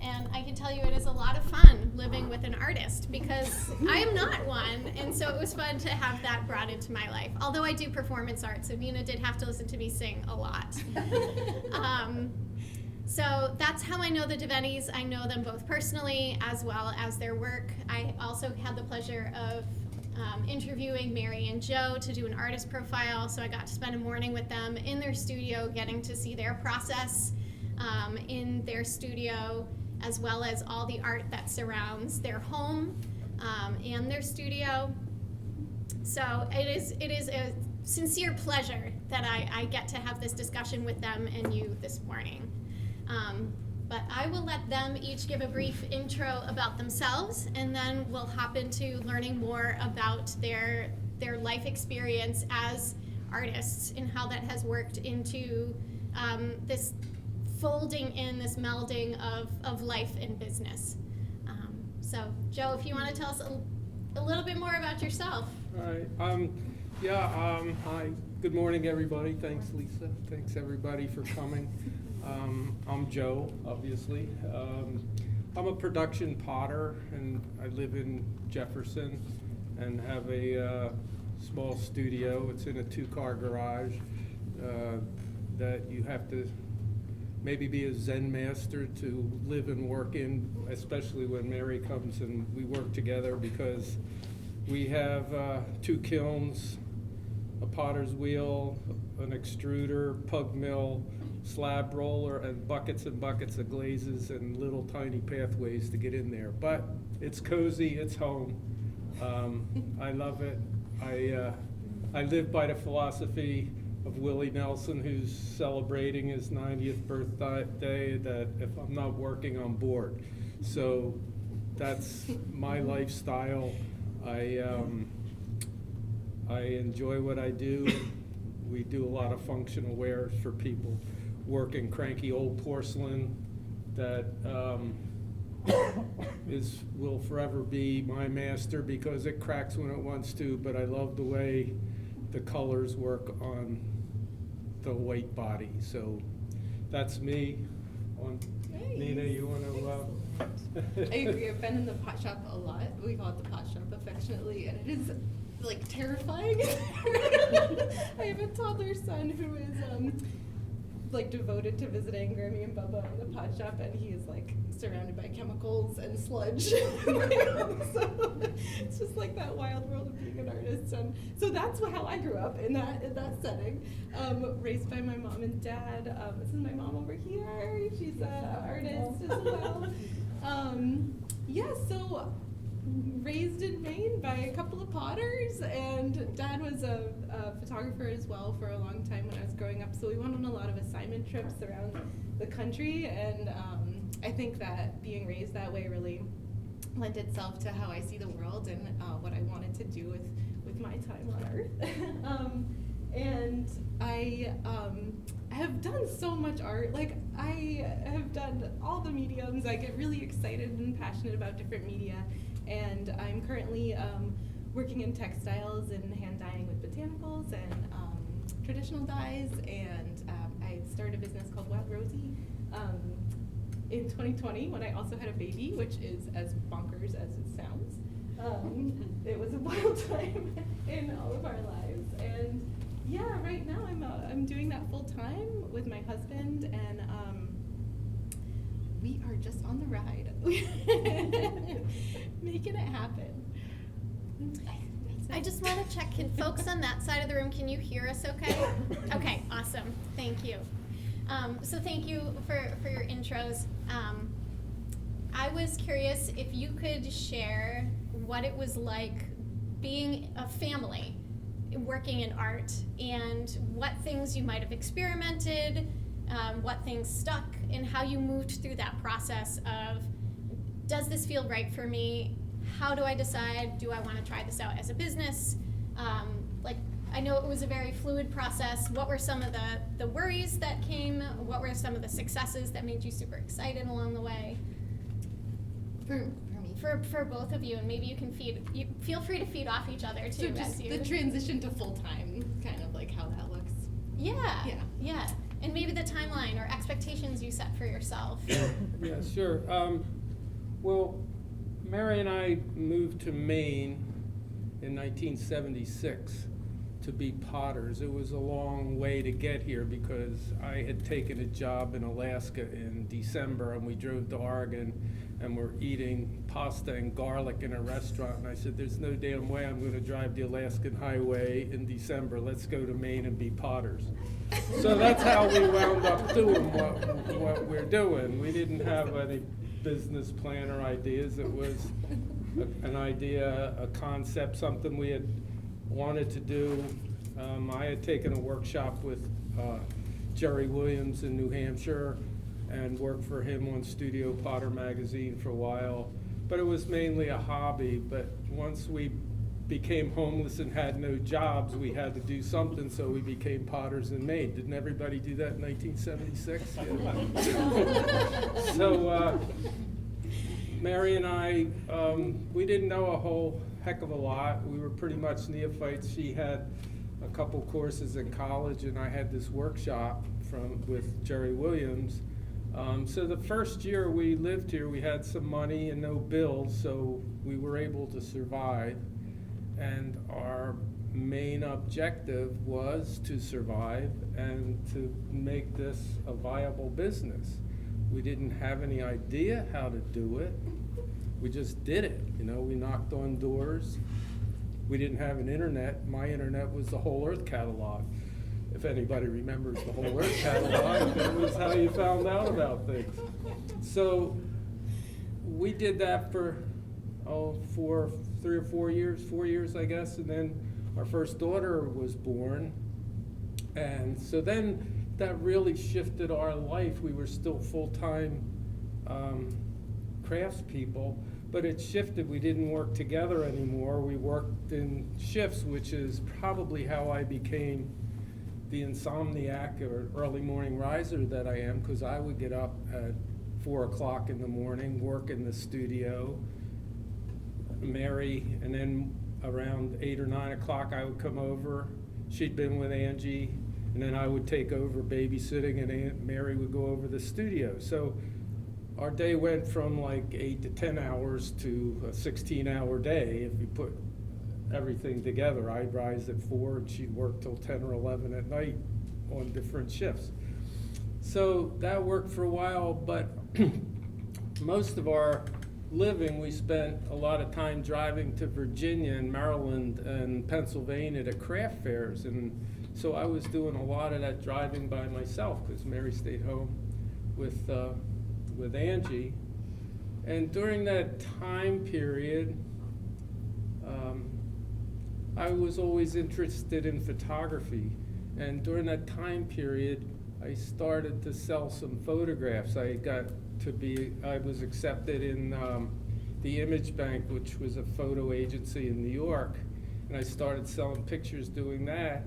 And I can tell you it is a lot of fun living with an artist because I am not one, and so it was fun to have that brought into my life. Although I do performance art, so Nina did have to listen to me sing a lot. So that's how I know the Devenneys. I know them both personally as well as their work. I also had the pleasure of interviewing Mary and Joe to do an artist profile, so I got to spend a morning with them in their studio, getting to see their process in their studio, as well as all the art that surrounds their home and their studio. So it is a sincere pleasure that I get to have this discussion with them and you this morning. But I will let them each give a brief intro about themselves, and then we'll hop into learning more about their life experience as artists and how that has worked into this folding in, this melding of life and business. So Joe, if you want to tell us a little bit more about yourself. All right. Hi. Good morning, everybody. Thanks, Lisa. Thanks, everybody, for coming. I'm Joe, obviously. I'm a production potter, and I live in Jefferson and have a small studio. It's in a 2-car garage that you have to maybe be a Zen master to live and work in, especially when Mary comes and we work together, because we have 2 kilns, a potter's wheel, an extruder, pug mill, slab roller, and buckets of glazes and little tiny pathways to get in there. But it's cozy, it's home. I love it. I live by the philosophy of Willie Nelson, who's celebrating his 90th birthday, that if I'm not working, I'm bored. So that's my lifestyle. I enjoy what I do. We do a lot of functional wares for people working cranky old porcelain that will forever be my master because it cracks when it wants to, but I love the way the colors work on the white body. So that's me. Nice. Nina, you want to? I agree. I've been in the pot shop a lot. We call it the pot shop affectionately, and it is like terrifying. I have a toddler son who is like devoted to visiting Grammy and Bubba in the pot shop, and he is like surrounded by chemicals and sludge. So it's just like that wild world of being an artist. And so that's how I grew up in that setting. Raised by my mom and dad. This is my mom over here. She's an artist as well. So raised in Maine by a couple of potters, and dad was a photographer as well for a long time when I was growing up, so we went on a lot of assignment trips around the country, and I think that being raised that way really lent itself to how I see the world and what I wanted to do with my time on Earth. And I have done so much art. Like, I have done all the mediums. I get really excited and passionate about different media. And I'm currently working in textiles and hand dyeing with botanicals and traditional dyes. And I started a business called Wild Rosie in 2020 when I also had a baby, which is as bonkers as it sounds. It was a wild time in all of our lives. And yeah, right now I'm doing that full time with my husband, and we are just on the ride, making it happen. I just want to check, can folks on that side of the room, can you hear us okay? Okay, awesome, thank you. So thank you for your intros. I was curious if you could share what it was like being a family working in art, and what things you might have experimented, what things stuck, and how you moved through that process of, does this feel right for me? How do I decide, do I want to try this out as a business? I know it was a very fluid process. What were some of the worries that came? What were some of the successes that made you super excited along the way? For me. For both of you, and maybe you can feel free to feed off each other too. So just the transition to full-time, kind of like how that looks. Yeah. And maybe the timeline or expectations you set for yourself. Yeah, sure. Well, Mary and I moved to Maine in 1976 to be potters. It was a long way to get here because I had taken a job in Alaska in December, and we drove to Oregon and were eating pasta and garlic in a restaurant. And I said, there's no damn way I'm going to drive the Alaskan highway in December. Let's go to Maine and be potters. So that's how we wound up doing what we're doing. We didn't have any business plan or ideas. It was an idea, a concept, something we had wanted to do. I had taken a workshop with Jerry Williams in New Hampshire and worked for him on Studio Potter magazine for a while, but it was mainly a hobby. But once we became homeless and had no jobs, we had to do something, so we became potters in Maine. Didn't everybody do that in 1976? Yeah. So Mary and I, we didn't know a whole heck of a lot. We were pretty much neophytes. She had a couple courses in college, and I had this workshop with Jerry Williams. So the first year we lived here, we had some money and no bills, so we were able to survive. And our main objective was to survive and to make this a viable business. We didn't have any idea how to do it. We just did it. You know, we knocked on doors. We didn't have an internet. My internet was the Whole Earth catalog. If anybody remembers the Whole Earth catalog, it was how you found out about things. So we did that for 3 or 4 years, 4 years, I guess, and then our first daughter was born. And so then that really shifted our life. We were still full-time craftspeople, but it shifted. We didn't work together anymore. We worked in shifts, which is probably how I became the insomniac or early morning riser that I am, because I would get up at 4 o'clock in the morning, work in the studio, Mary, and then around 8 or 9 o'clock I would come over. She'd been with Angie, and then I would take over babysitting, and Aunt Mary would go over the studio. So our day went from like 8 to 10 hours to a 16-hour day if you put everything together. I'd rise at 4 and she'd work till 10 or 11 at night on different shifts. So that worked for a while, but most of our living, we spent a lot of time driving to Virginia and Maryland and Pennsylvania to craft fairs. And so I was doing a lot of that driving by myself because Mary stayed home with Angie. And during that time period, I was always interested in photography. And during that time period, I started to sell some photographs. I was accepted in the Image Bank, which was a photo agency in New York. And I started selling pictures doing that.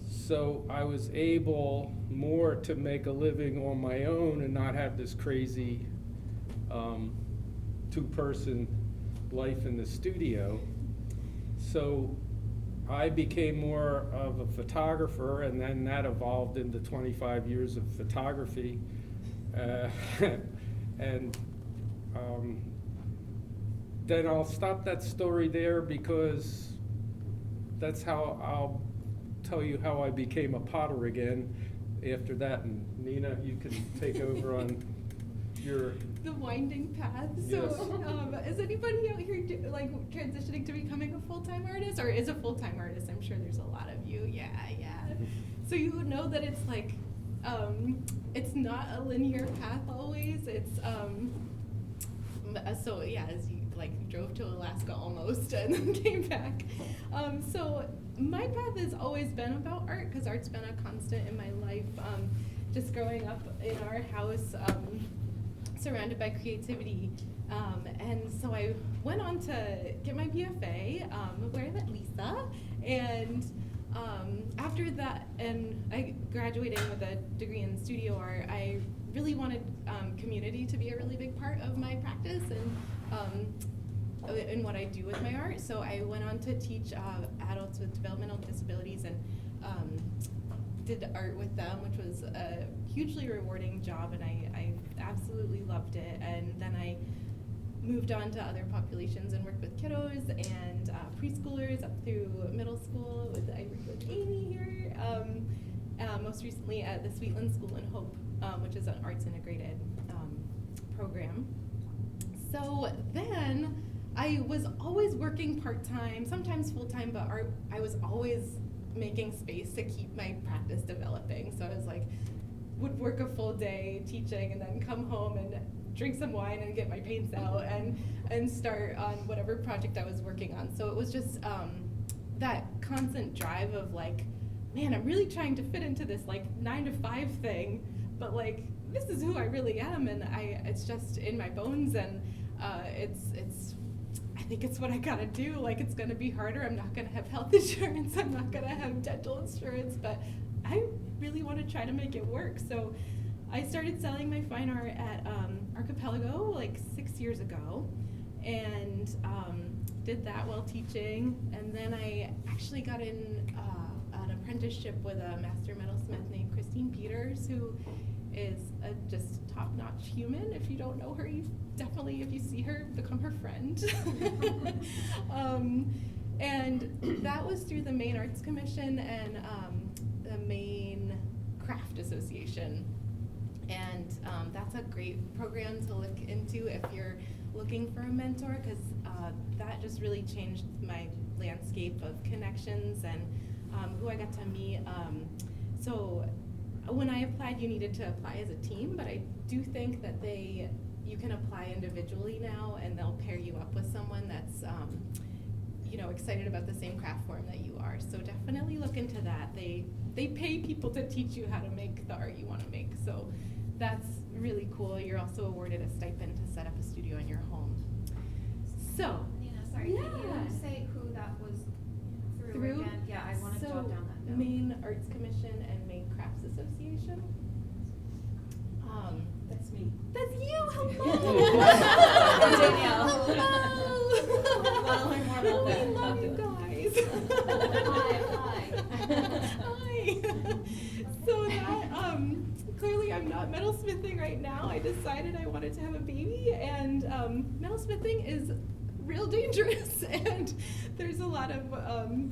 So I was able more to make a living on my own and not have this crazy two-person life in the studio. So I became more of a photographer, and then that evolved into 25 years of photography. And then I'll stop that story there because that's how I'll tell you how I became a potter again after that. And Nina, you can take over on the winding path. Yes. So is anybody out here transitioning to becoming a full-time artist, or is a full-time artist? I'm sure there's a lot of you. Yeah. So you know that it's like it's not a linear path always. It's so yeah, as you drove to Alaska almost and then came back. So my path has always been about art because art's been a constant in my life. Just growing up in our house, surrounded by creativity. And so I went on to get my BFA, where I met Lisa, and after that, and I graduated with a degree in studio art, I really wanted community to be a really big part of my practice and in what I do with my art. So I went on to teach adults with developmental disabilities and did art with them, which was a hugely rewarding job, and I absolutely loved it. And then I moved on to other populations and worked with kiddos and preschoolers up through middle school. I worked with Amy here, most recently at the Sweetland School in Hope, which is an arts integrated program. So then I was always working part-time, sometimes full-time, but I was always making space to keep my practice developing. So I was like, would work a full day teaching and then come home and drink some wine and get my paints out and start on whatever project I was working on. So it was just that constant drive of like, man, I'm really trying to fit into this like 9-to-5 thing, but like this is who I really am, and it's just in my bones, and it's I think it's what I gotta do. Like, it's gonna be harder. I'm not gonna have health insurance. I'm not gonna have dental insurance, but I really want to try to make it work. So I started selling my fine art at Archipelago like 6 years ago, and did that while teaching. And then I actually got in an apprenticeship with a master metalsmith named Christine Peters, who is a just top-notch human. If you don't know her, you definitely, if you see her, become her friend. And that was through the Maine Arts Commission and the Maine Craft Association. And that's a great program to look into if you're looking for a mentor, because that just really changed my landscape of connections and who I got to meet. So when I applied, you needed to apply as a team, but I do think that you can apply individually now, and they'll pair you up with someone that's excited about the same craft form that you are. So definitely look into that. They pay people to teach you how to make the art you want to make. So that's really cool. You're also awarded a stipend to set up a studio in your home. So Nina, sorry, yeah. can you say who that was through again? Yeah, I want to jot down that note. Maine Arts Commission and Maine Crafts Association. That's me. That's you. Hello. Danielle. Hello. I want to learn more about that. We love you guys. Hi. So that clearly I'm not metalsmithing right now. I decided I wanted to have a baby, and metalsmithing is real dangerous, and there's a lot of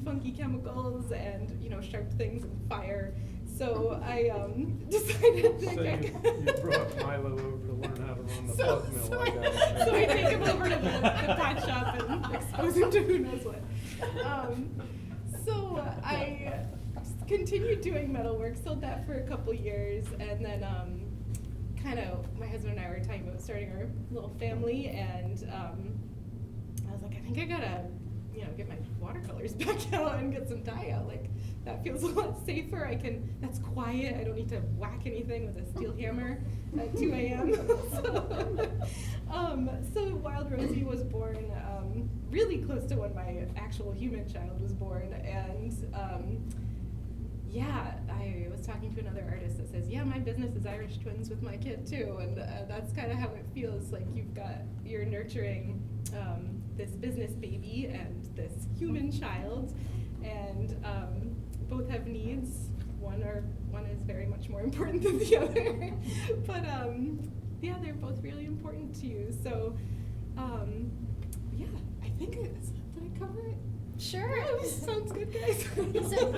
funky chemicals and sharp things and fire. So I decided to You brought Milo over to learn how to run the plug mill. I got it. So I take him over to the pawn shop and expose him to who knows what. So I continued doing metalwork, sold that for a couple years, and then my husband and I were talking about starting our little family, and I was like, I think I gotta get my watercolors back out and get some dye out. Like, that feels a lot safer. That's quiet. I don't need to whack anything with a steel hammer at 2 a.m. So Wild Rosie was born really close to when my actual human child was born. And I was talking to another artist that says, yeah, my business is Irish twins with my kid too. And that's kind of how it feels. Like, you're nurturing this business baby and this human child, and both have needs. One is very much more important than the other, but they're both really important to you. So I think did I cover it? Sure. Oh, sounds good, guys. So,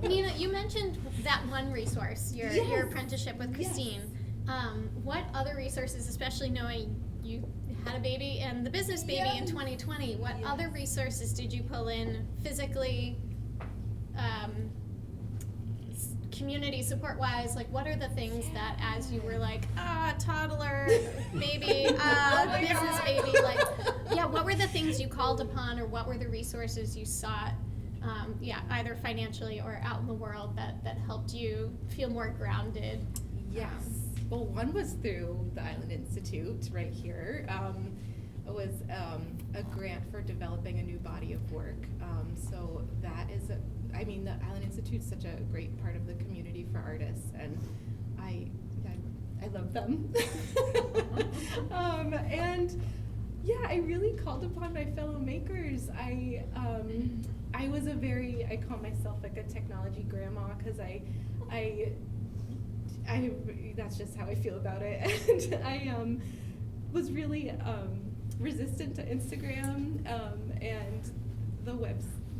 Nina, you mentioned that one resource, your apprenticeship with Christine. Yes. What other resources, especially knowing you had a baby and the business baby in 2020, what other resources did you pull in physically, community support-wise? Like, what are the things that, as you were like, toddler, baby, business baby, what were the things you called upon, or what were the resources you sought, either financially or out in the world that helped you feel more grounded? Yes. Well, one was through the Island Institute right here. It was a grant for developing a new body of work. So that is, the Island Institute is such a great part of the community for artists, and I love them. I really called upon my fellow makers. I was I call myself like a technology grandma, because I I that's just how I feel about it. And I was really resistant to Instagram and the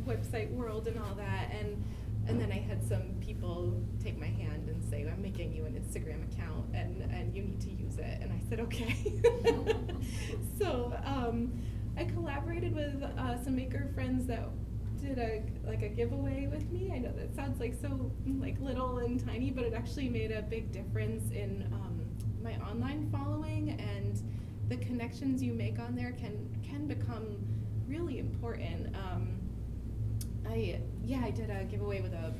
website world and all that. And then I had some people take my hand and say, I'm making you an Instagram account and you need to use it. And I said, okay. So I collaborated with some maker friends that did a giveaway with me. I know that sounds like so little and tiny, but it actually made a big difference in my online following, and the connections you make on there can become really important. I did a giveaway with a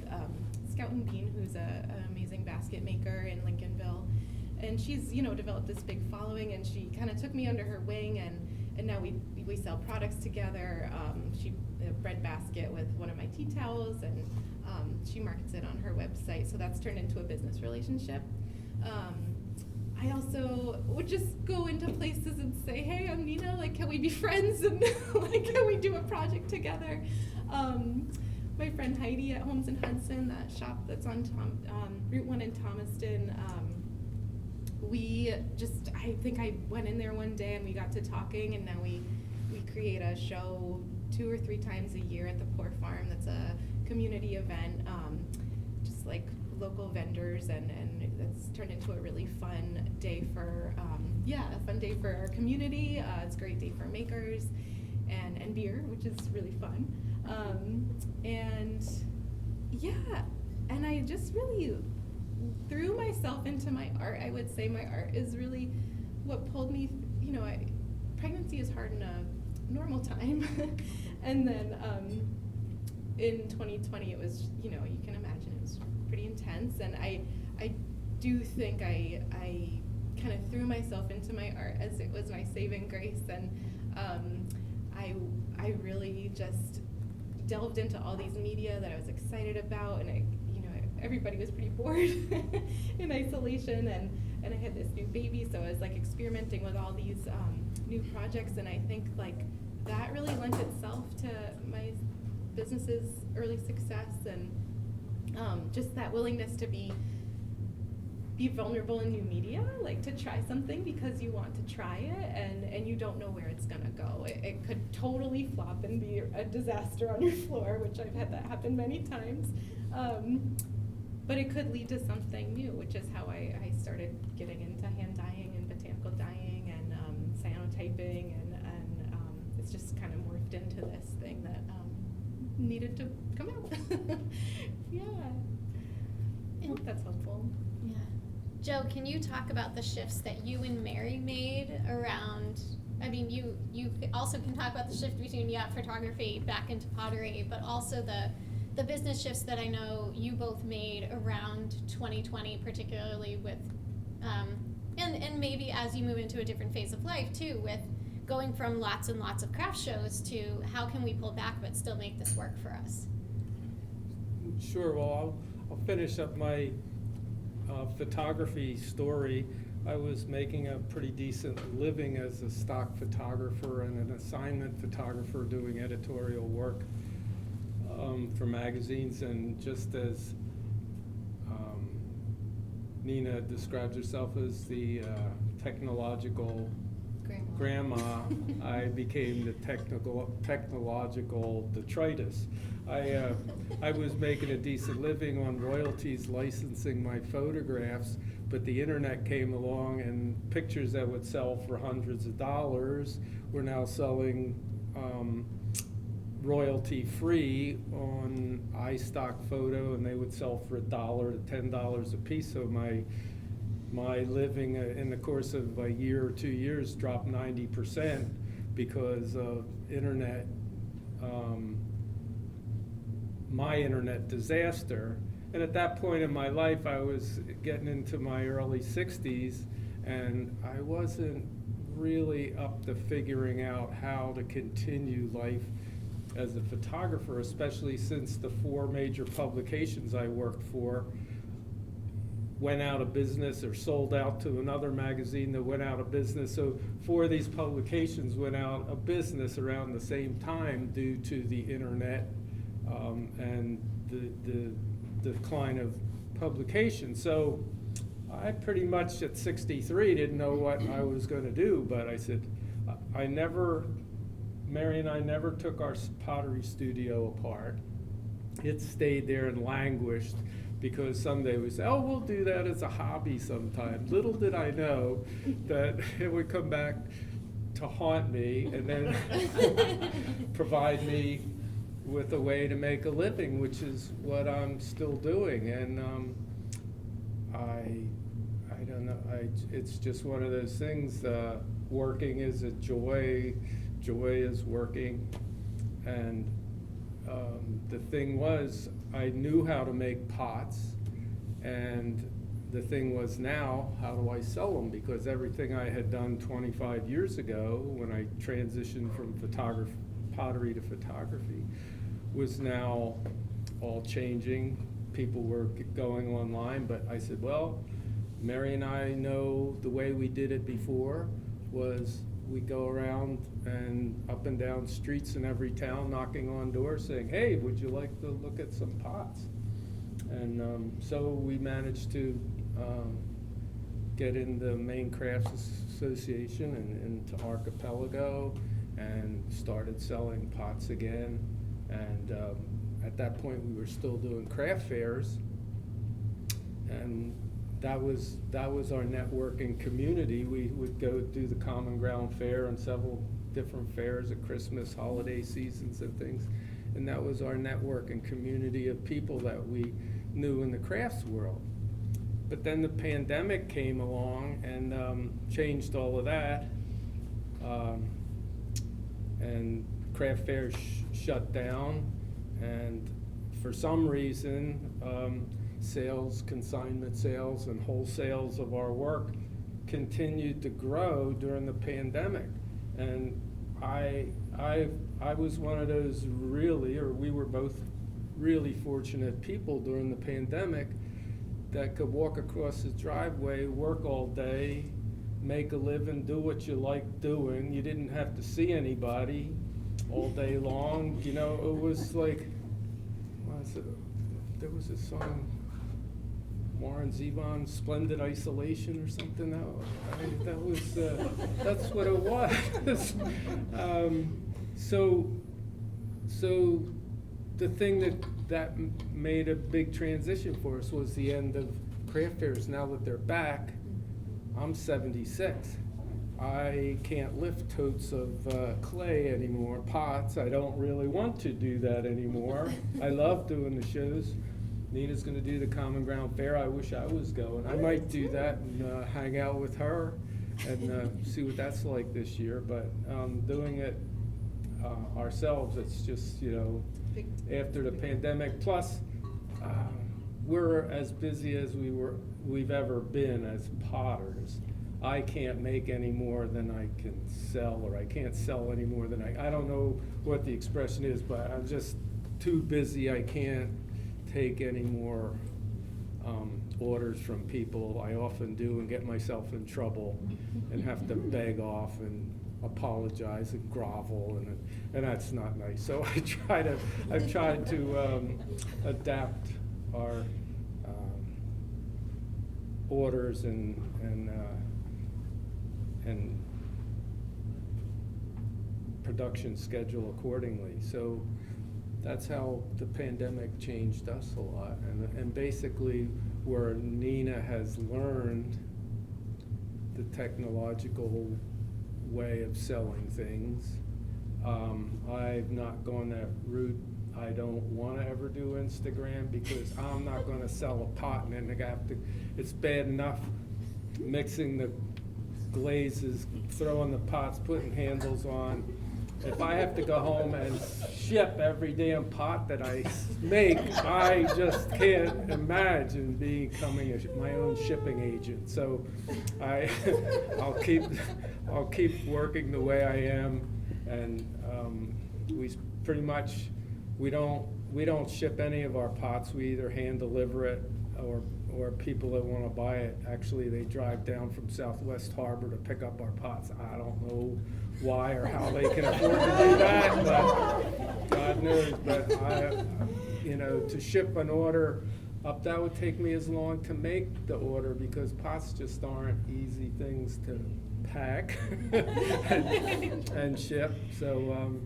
Scout and Bean, who's an amazing basket maker in Lincolnville, and she's developed this big following, and she kind of took me under her wing, and now we sell products together. She a bread basket with one of my tea towels, and she markets it on her website, so that's turned into a business relationship. I also would just go into places and say, hey, I'm Nina, can we be friends, and can we do a project together? My friend Heidi at Homes in Hudson, that shop that's on Route 1 in Thomaston, I think I went in there one day and we got to talking, and now we create a show 2 or 3 times a year at the Poor Farm. That's a community event, just local vendors, and it's turned into a really fun day for our community. It's a great day for makers and beer, which is really fun. And I just really threw myself into my art. I would say my art is really what pulled me. Pregnancy is hard in a normal time, and then in 2020 it was, you can imagine, it was pretty intense, and I do think I kind of threw myself into my art as it was my saving grace, and I really just delved into all these media that I was excited about, and everybody was pretty bored in isolation, and I had this new baby, so I was experimenting with all these new projects, and I think that really lent itself to my business's early success, and just that willingness to be vulnerable in new media, to try something because you want to try it, and you don't know where it's gonna go. It could totally flop and be a disaster on your floor, which I've had that happen many times. But it could lead to something new, which is how I started getting into hand dyeing and botanical dyeing and cyanotyping, and it's just kind of morphed into this thing that needed to come out. Yeah. I hope that's helpful. Yeah. Joe, can you talk about the shifts that you and Mary made around, you also can talk about the shift between photography back into pottery, but also the business shifts that I know you both made around 2020, particularly with, and maybe as you move into a different phase of life too, with going from lots and lots of craft shows to how can we pull back but still make this work for us? Sure. Well, I'll finish up my photography story. I was making a pretty decent living as a stock photographer and an assignment photographer doing editorial work for magazines, and just as Nina describes herself as the technological grandma, I became the technological detritus. I was making a decent living on royalties licensing my photographs, but the internet came along, and pictures that would sell for hundreds of dollars were now selling royalty free on iStock Photo, and they would sell for $1 to $10 a piece. So my living in the course of a year or 2 years dropped 90% because of internet, my internet disaster. And at that point in my life, I was getting into my early 60s, and I wasn't really up to figuring out how to continue life as a photographer, especially since the 4 major publications I worked for went out of business or sold out to another magazine that went out of business. So 4 of these publications went out of business around the same time due to the internet and the decline of publication. So I pretty much at 63 didn't know what I was going to do, but I said, Mary and I never took our pottery studio apart. It stayed there and languished because someday we said, oh, we'll do that as a hobby sometime. Little did I know that it would come back to haunt me and then provide me with a way to make a living, which is what I'm still doing. And I don't know, it's just one of those things, working is a joy, joy is working. And the thing was, I knew how to make pots, and the thing was now, how do I sell them? Because everything I had done 25 years ago, when I transitioned from pottery to photography, was now all changing. People were going online, but I said, well, Mary and I know the way we did it before was we go around and up and down streets in every town knocking on doors saying, hey, would you like to look at some pots? And so we managed to get in the Maine Crafts Association and into Archipelago and started selling pots again. And at that point we were still doing craft fairs, and that was our networking community. We would go do the Common Ground Fair and several different fairs at Christmas, holiday seasons and things, and that was our network and community of people that we knew in the crafts world. But then the pandemic came along and changed all of that, and craft fairs shut down, and for some reason sales, consignment sales and wholesales of our work continued to grow during the pandemic. And I was one of those really, or we were both really fortunate people during the pandemic that could walk across the driveway, work all day, make a living, do what you like doing. You didn't have to see anybody all day long. You know, it was like, there was a song, Warren Zevon, Splendid Isolation or something. That was, that's what it was. So the thing that made a big transition for us was the end of craft fairs. Now that they're back, I'm 76. I can't lift totes of clay anymore, pots. I don't really want to do that anymore. I love doing the shows. Nina's going to do the Common Ground Fair. I wish I was going. I might do that and hang out with her and see what that's like this year. But doing it ourselves, it's just, you know, after the pandemic. Plus, we're as busy as we've ever been as potters. I can't make any more than I can sell, or I can't sell any more than I don't know what the expression is, but I'm just too busy. I can't take any more orders from people. I often do and get myself in trouble and have to beg off and apologize and grovel, and that's not nice. So I've tried to adapt our orders and production schedule accordingly. So that's how the pandemic changed us a lot, and basically where Nina has learned the technological way of selling things. I've not gone that route. I don't want to ever do Instagram because I'm not going to sell a pot and then I have to, it's bad enough mixing the glazes, throwing the pots, putting handles on. If I have to go home and ship every damn pot that I make, I just can't imagine becoming my own shipping agent. So I'll keep working the way I am, and we pretty much we don't ship any of our pots. We either hand deliver it, or people that want to buy it, actually they drive down from Southwest Harbor to pick up our pots. I don't know why or how they can afford to do that, but God knows. But to ship an order that would take me as long to make the order because pots just aren't easy things to pack and ship. So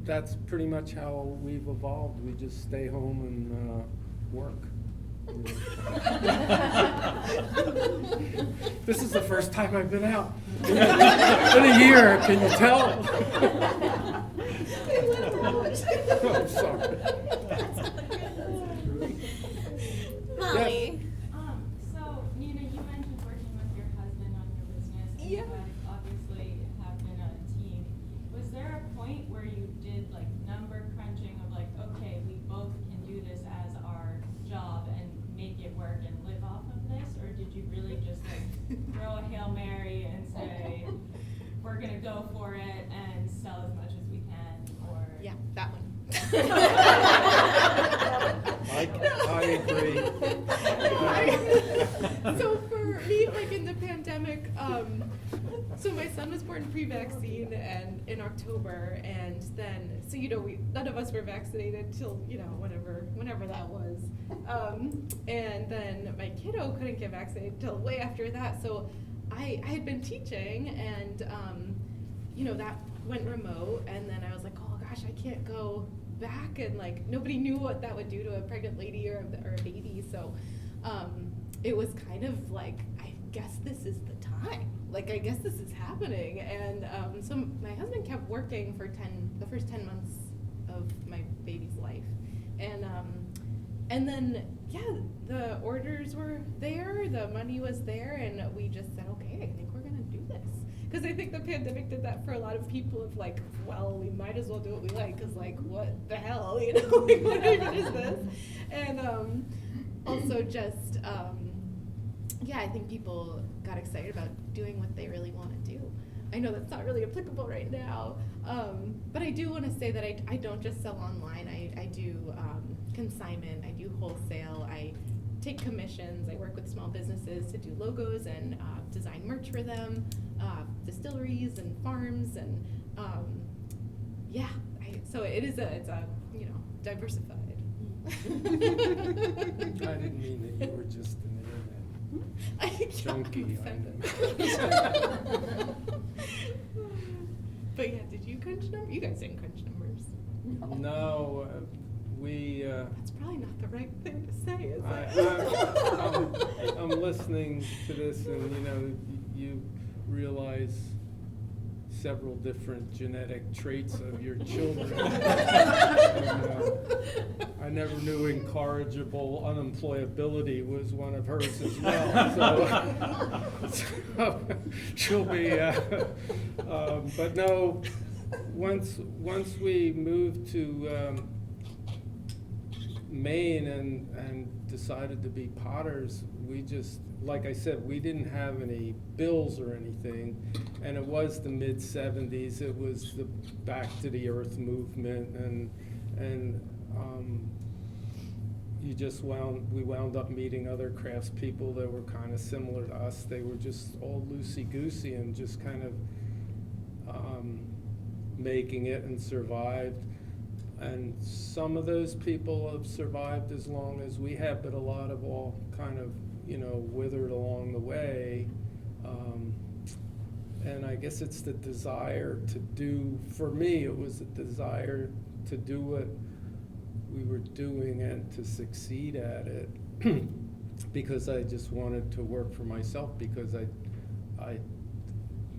that's pretty much how we've evolved. We just stay home and work. This is the first time I've been out in a year. Can you tell? I'm sorry. Molly. So Nina, you mentioned working with your husband on your business, and Yeah. you guys obviously have been a team. Was there a point where you did like number crunching of like, okay, we both can do this as our job and make it work and live off of this, or did you really just like throw a Hail Mary and say, we're gonna go for it and sell as much as we can, or? Yeah, that one. I agree. So for me, like in the pandemic, so my son was born pre-vaccine and in October, and then none of us were vaccinated till whenever that was, and then my kiddo couldn't get vaccinated till way after that. So I had been teaching, and that went remote, and then I was like, oh gosh, I can't go back, and like nobody knew what that would do to a pregnant lady or a baby. So it was kind of like, I guess this is the time. Like, I guess this is happening. And so my husband kept working for the first 10 months of my baby's life. And then, yeah, the orders were there, the money was there, and we just said, okay, I think we're gonna do this. Because I think the pandemic did that for a lot of people of like, well, we might as well do what we like, because like, what the hell, like, what even is this? And also just, yeah, I think people got excited about doing what they really want to do. I know that's not really applicable right now, but I do want to say that I don't just sell online. I do consignment, I do wholesale, I take commissions, I work with small businesses to do logos and design merch for them, distilleries and farms, and yeah, so it's a diversified. I didn't mean that you were just an internet junkie. But yeah, did you crunch numbers? You guys didn't crunch numbers. No, we. That's probably not the right thing to say, is it? I'm listening to this, and you realize several different genetic traits of your children. I never knew incorrigible unemployability was one of hers as well. So she'll be. But no, once we moved to Maine and decided to be potters, we just, like I said, we didn't have any bills or anything, and it was the mid-'70s. It was the Back to the Earth movement, and we wound up meeting other craftspeople that were kind of similar to us. They were just all loosey-goosey and just kind of making it and survived. And some of those people have survived as long as we have, but a lot have all kind of, withered along the way. And I guess it's the desire to do, for me, it was the desire to do what we were doing and to succeed at it because I just wanted to work for myself, because I'd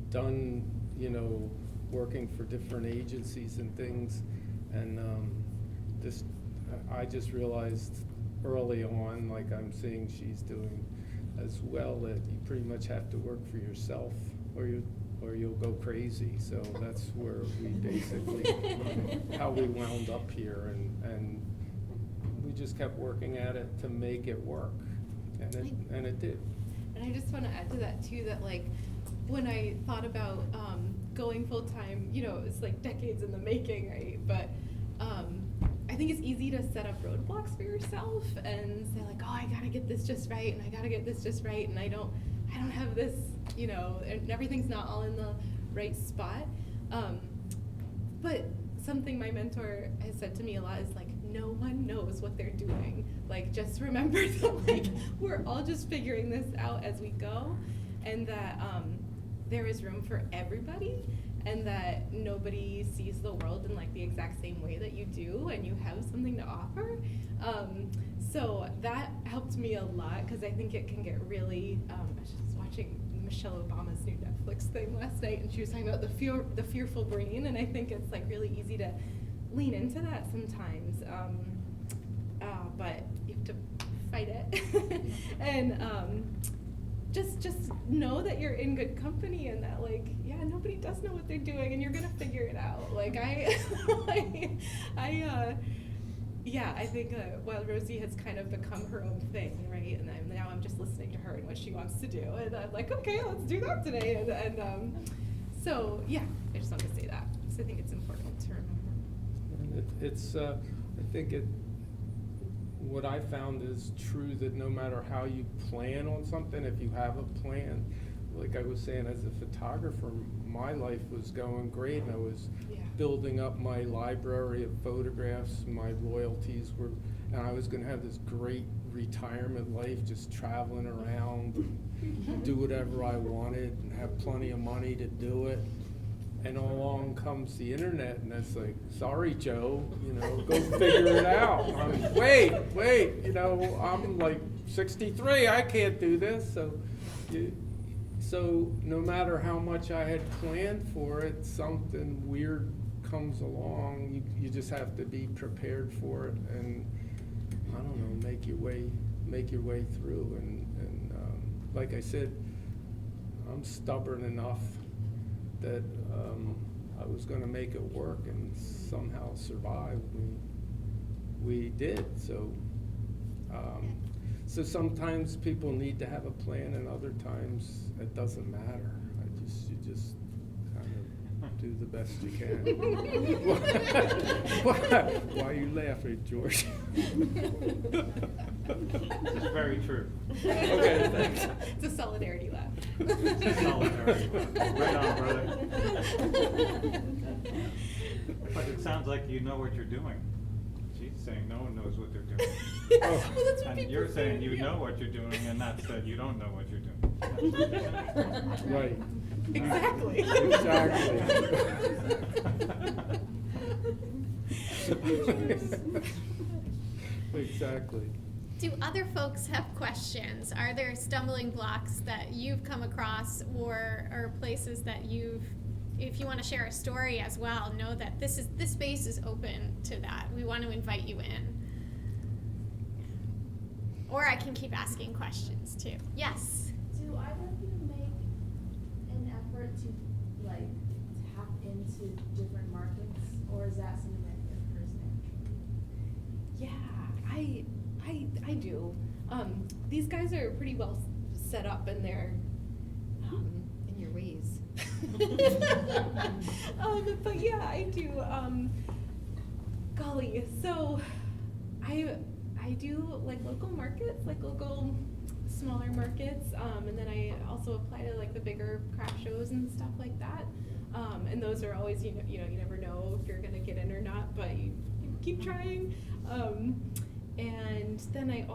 done, working for different agencies and things. And I just realized early on, like I'm seeing she's doing as well, that you pretty much have to work for yourself or you'll go crazy. So that's where we basically, how we wound up here, and we just kept working at it to make it work, and it did. And I just want to add to that too, that like when I thought about going full time, it's like decades in the making, right? But I think it's easy to set up roadblocks for yourself and say like, oh, I gotta get this just right, and I gotta get this just right, and I don't have this, and everything's not all in the right spot. But something my mentor has said to me a lot is like, no one knows what they're doing. Like, just remember that, like, we're all just figuring this out as we go, and that there is room for everybody, and that nobody sees the world in like the exact same way that you do, and you have something to offer. So that helped me a lot, because I think it can get really, I was just watching Michelle Obama's new Netflix thing last night, and she was talking about the fearful brain, and I think it's like really easy to lean into that sometimes, but you have to fight it. And just know that you're in good company, and that, like, yeah, nobody does know what they're doing, and you're gonna figure it out. Like, I think while Rosie has kind of become her own thing, right? And now I'm just listening to her and what she wants to do, and I'm like, okay, let's do that today. So yeah, I just wanted to say that, because I think it's important to remember. And I think what I found is true, that no matter how you plan on something, if you have a plan, like I was saying, as a photographer, my life was going great, and I was building up my library of photographs. My royalties were, and I was gonna have this great retirement life, just traveling around, do whatever I wanted, and have plenty of money to do it. And along comes the internet, and it's like, sorry, Joe, go figure it out. Wait, I'm like 63, I can't do this. So no matter how much I had planned for it, something weird comes along. You just have to be prepared for it, and I don't know, make your way through. And like I said, I'm stubborn enough that I was going to make it work and somehow survive. We did. So sometimes people need to have a plan, and other times it doesn't matter. You just kind of do the best you can. Why are you laughing, George? This is very true. Okay, thanks. It's a solidarity laugh. Solidarity. Right on, brother. But it sounds like you know what you're doing. She's saying no one knows what they're doing. Well, that's what And people you're say, saying you yeah. know what you're doing, and that's that you don't know what you're doing. That's what you're saying. Right. Exactly. Exactly. Do other folks have questions? Are there stumbling blocks that you've come across, or places that if you want to share a story as well, know that this space is open to that. We want to invite you in. Or I can keep asking questions too. Yes. Do either of you make an effort to tap into different markets, or is that something that occurs naturally? Yeah, I do. These guys are pretty well set up in their in your ways. But yeah, I do. Golly, so I do local markets, local smaller markets, and then I also apply to the bigger craft shows and stuff like that. And those are always, you never know if you're gonna get in or not, but you keep trying. And then I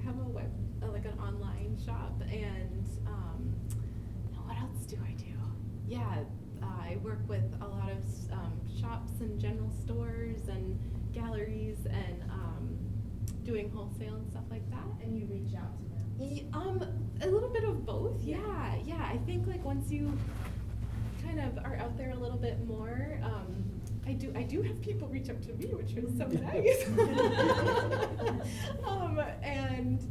have a web, an online shop, and what else do I do? Yeah, I work with a lot of shops and general stores and galleries, and doing wholesale and stuff like that. And you reach out to them? A little bit of both, yeah. I think once you kind of are out there a little bit more, I do have people reach out to me, which is so nice. And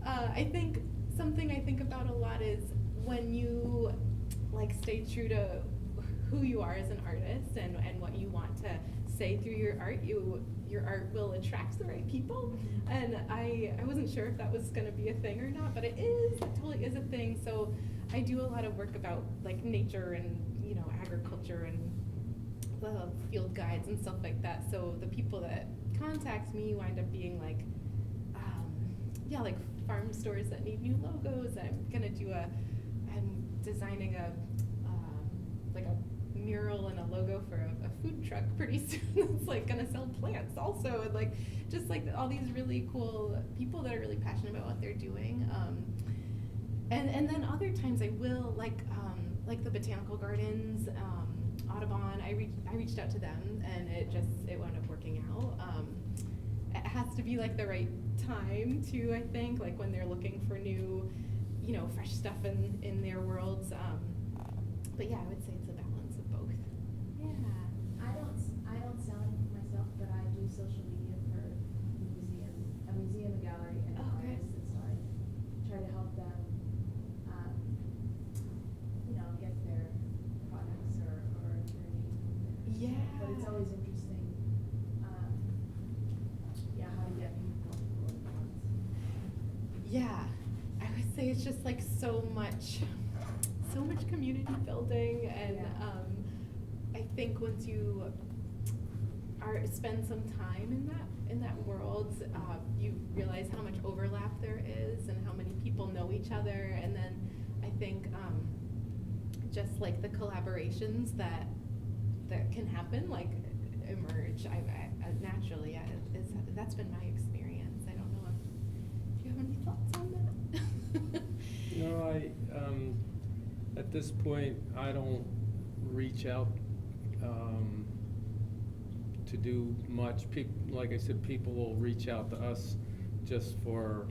I think something I think about a lot is when you stay true to who you are as an artist and what you want to say through your art, your art will attract the right people. And I wasn't sure if that was going to be a thing or not, but it is. It totally is a thing. So I do a lot of work about nature and agriculture and the field guides and stuff like that. So the people that contact me wind up being farm stores that need new logos. I'm designing a mural and a logo for a food truck pretty soon that's like gonna sell plants also, and like just like all these really cool people that are really passionate about what they're doing. And then other times I will like the botanical gardens, Audubon. I reached out to them, and it wound up working out. It has to be like the right time too, I think, like when they're looking for new, fresh stuff in their worlds. But yeah, I would say it's a balance of both. Yeah. I don't sell anything myself, but I do social media for a museum, a gallery, and an Oh, great. artist, and so I try to help them, get their products or their name out there. Yeah. But it's always interesting, how to get people comfortable at once. Yeah, I would say it's just like so much community building, and Yeah. I think once you spend some time in that world, you realize how much overlap there is and how many people know each other, and then I think just like the collaborations that can happen, like emerge naturally. That's been my experience. I don't know if you have any thoughts on that. No, at this point, I don't reach out to do much. Like I said, people will reach out to us just for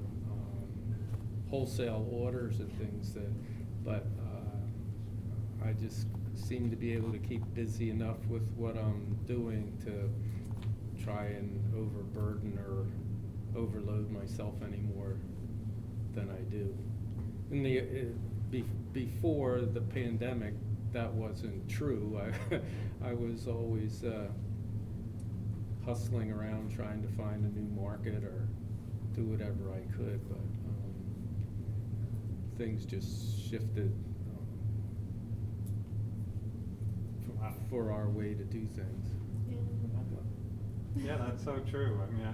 wholesale orders and things, but I just seem to be able to keep busy enough with what I'm doing to try and overburden or overload myself any more than I do. Before the pandemic, that wasn't true. I was always hustling around trying to find a new market or do whatever I could, but things just shifted for our way to do things. Yeah, that's so true. I mean, I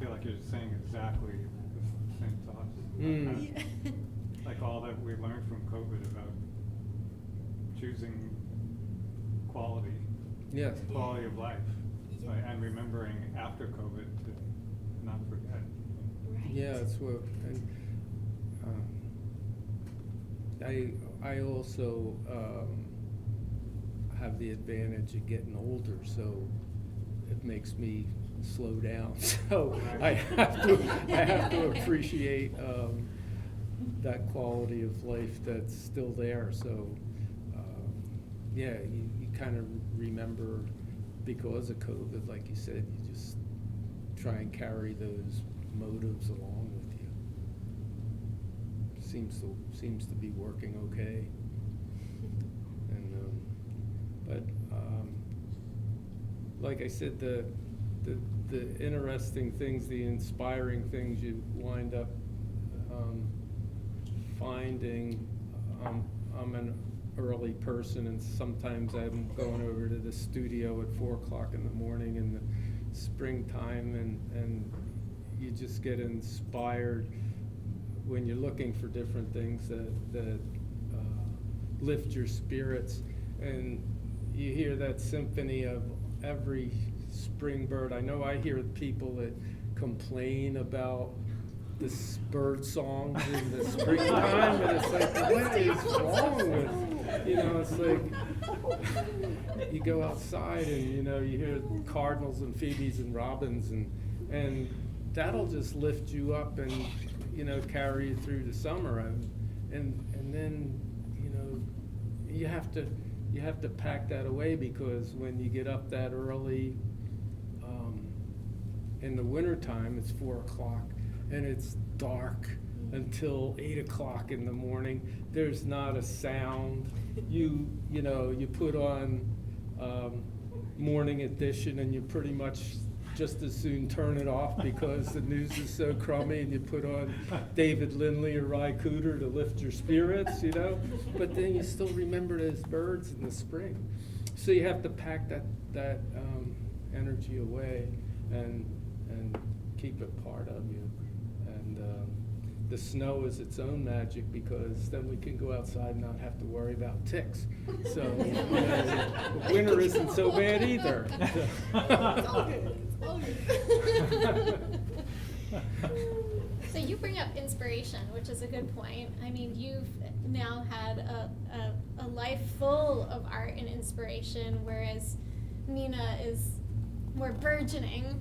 feel like you're saying exactly the same thoughts. Mm. Like all that we learned from COVID about choosing quality. Yes. Quality of life. Right, and remembering after COVID to not forget. Right. Yeah, it's what, and I also have the advantage of getting older, so it makes me slow down. So I have to appreciate that quality of life that's still there. So yeah, you kind of remember, because of COVID, like you said, you just try and carry those motives along with you. Seems to be working okay. And but like I said, the interesting things, the inspiring things you wind up finding. I'm an early person, and sometimes I'm going over to the studio at 4 o'clock in the morning in the springtime, and you just get inspired when you're looking for different things that lift your spirits, and you hear that symphony of every spring bird. I know I hear people that complain about the bird songs in the springtime, and it's like, what is wrong with, it's like, you go outside and, you hear cardinals and phoebes and robins, and that'll just lift you up and, carry you through the summer, and then, you have to pack that away, because when you get up that early, in the wintertime, it's 4 o'clock, and it's dark until 8 o'clock in the morning. There's not a sound. You put on morning edition, and you pretty much just as soon turn it off because the news is so crummy, and you put on David Lindley or Ry Cooder to lift your spirits, but then you still remember those birds in the spring. So you have to pack that energy away and keep it part of you. And the snow is its own magic, because then we can go outside and not have to worry about ticks. So winter isn't so bad either. It's all good. It's all good. So you bring up inspiration, which is a good point. I mean, you've now had a life full of art and inspiration, whereas Nina is more burgeoning.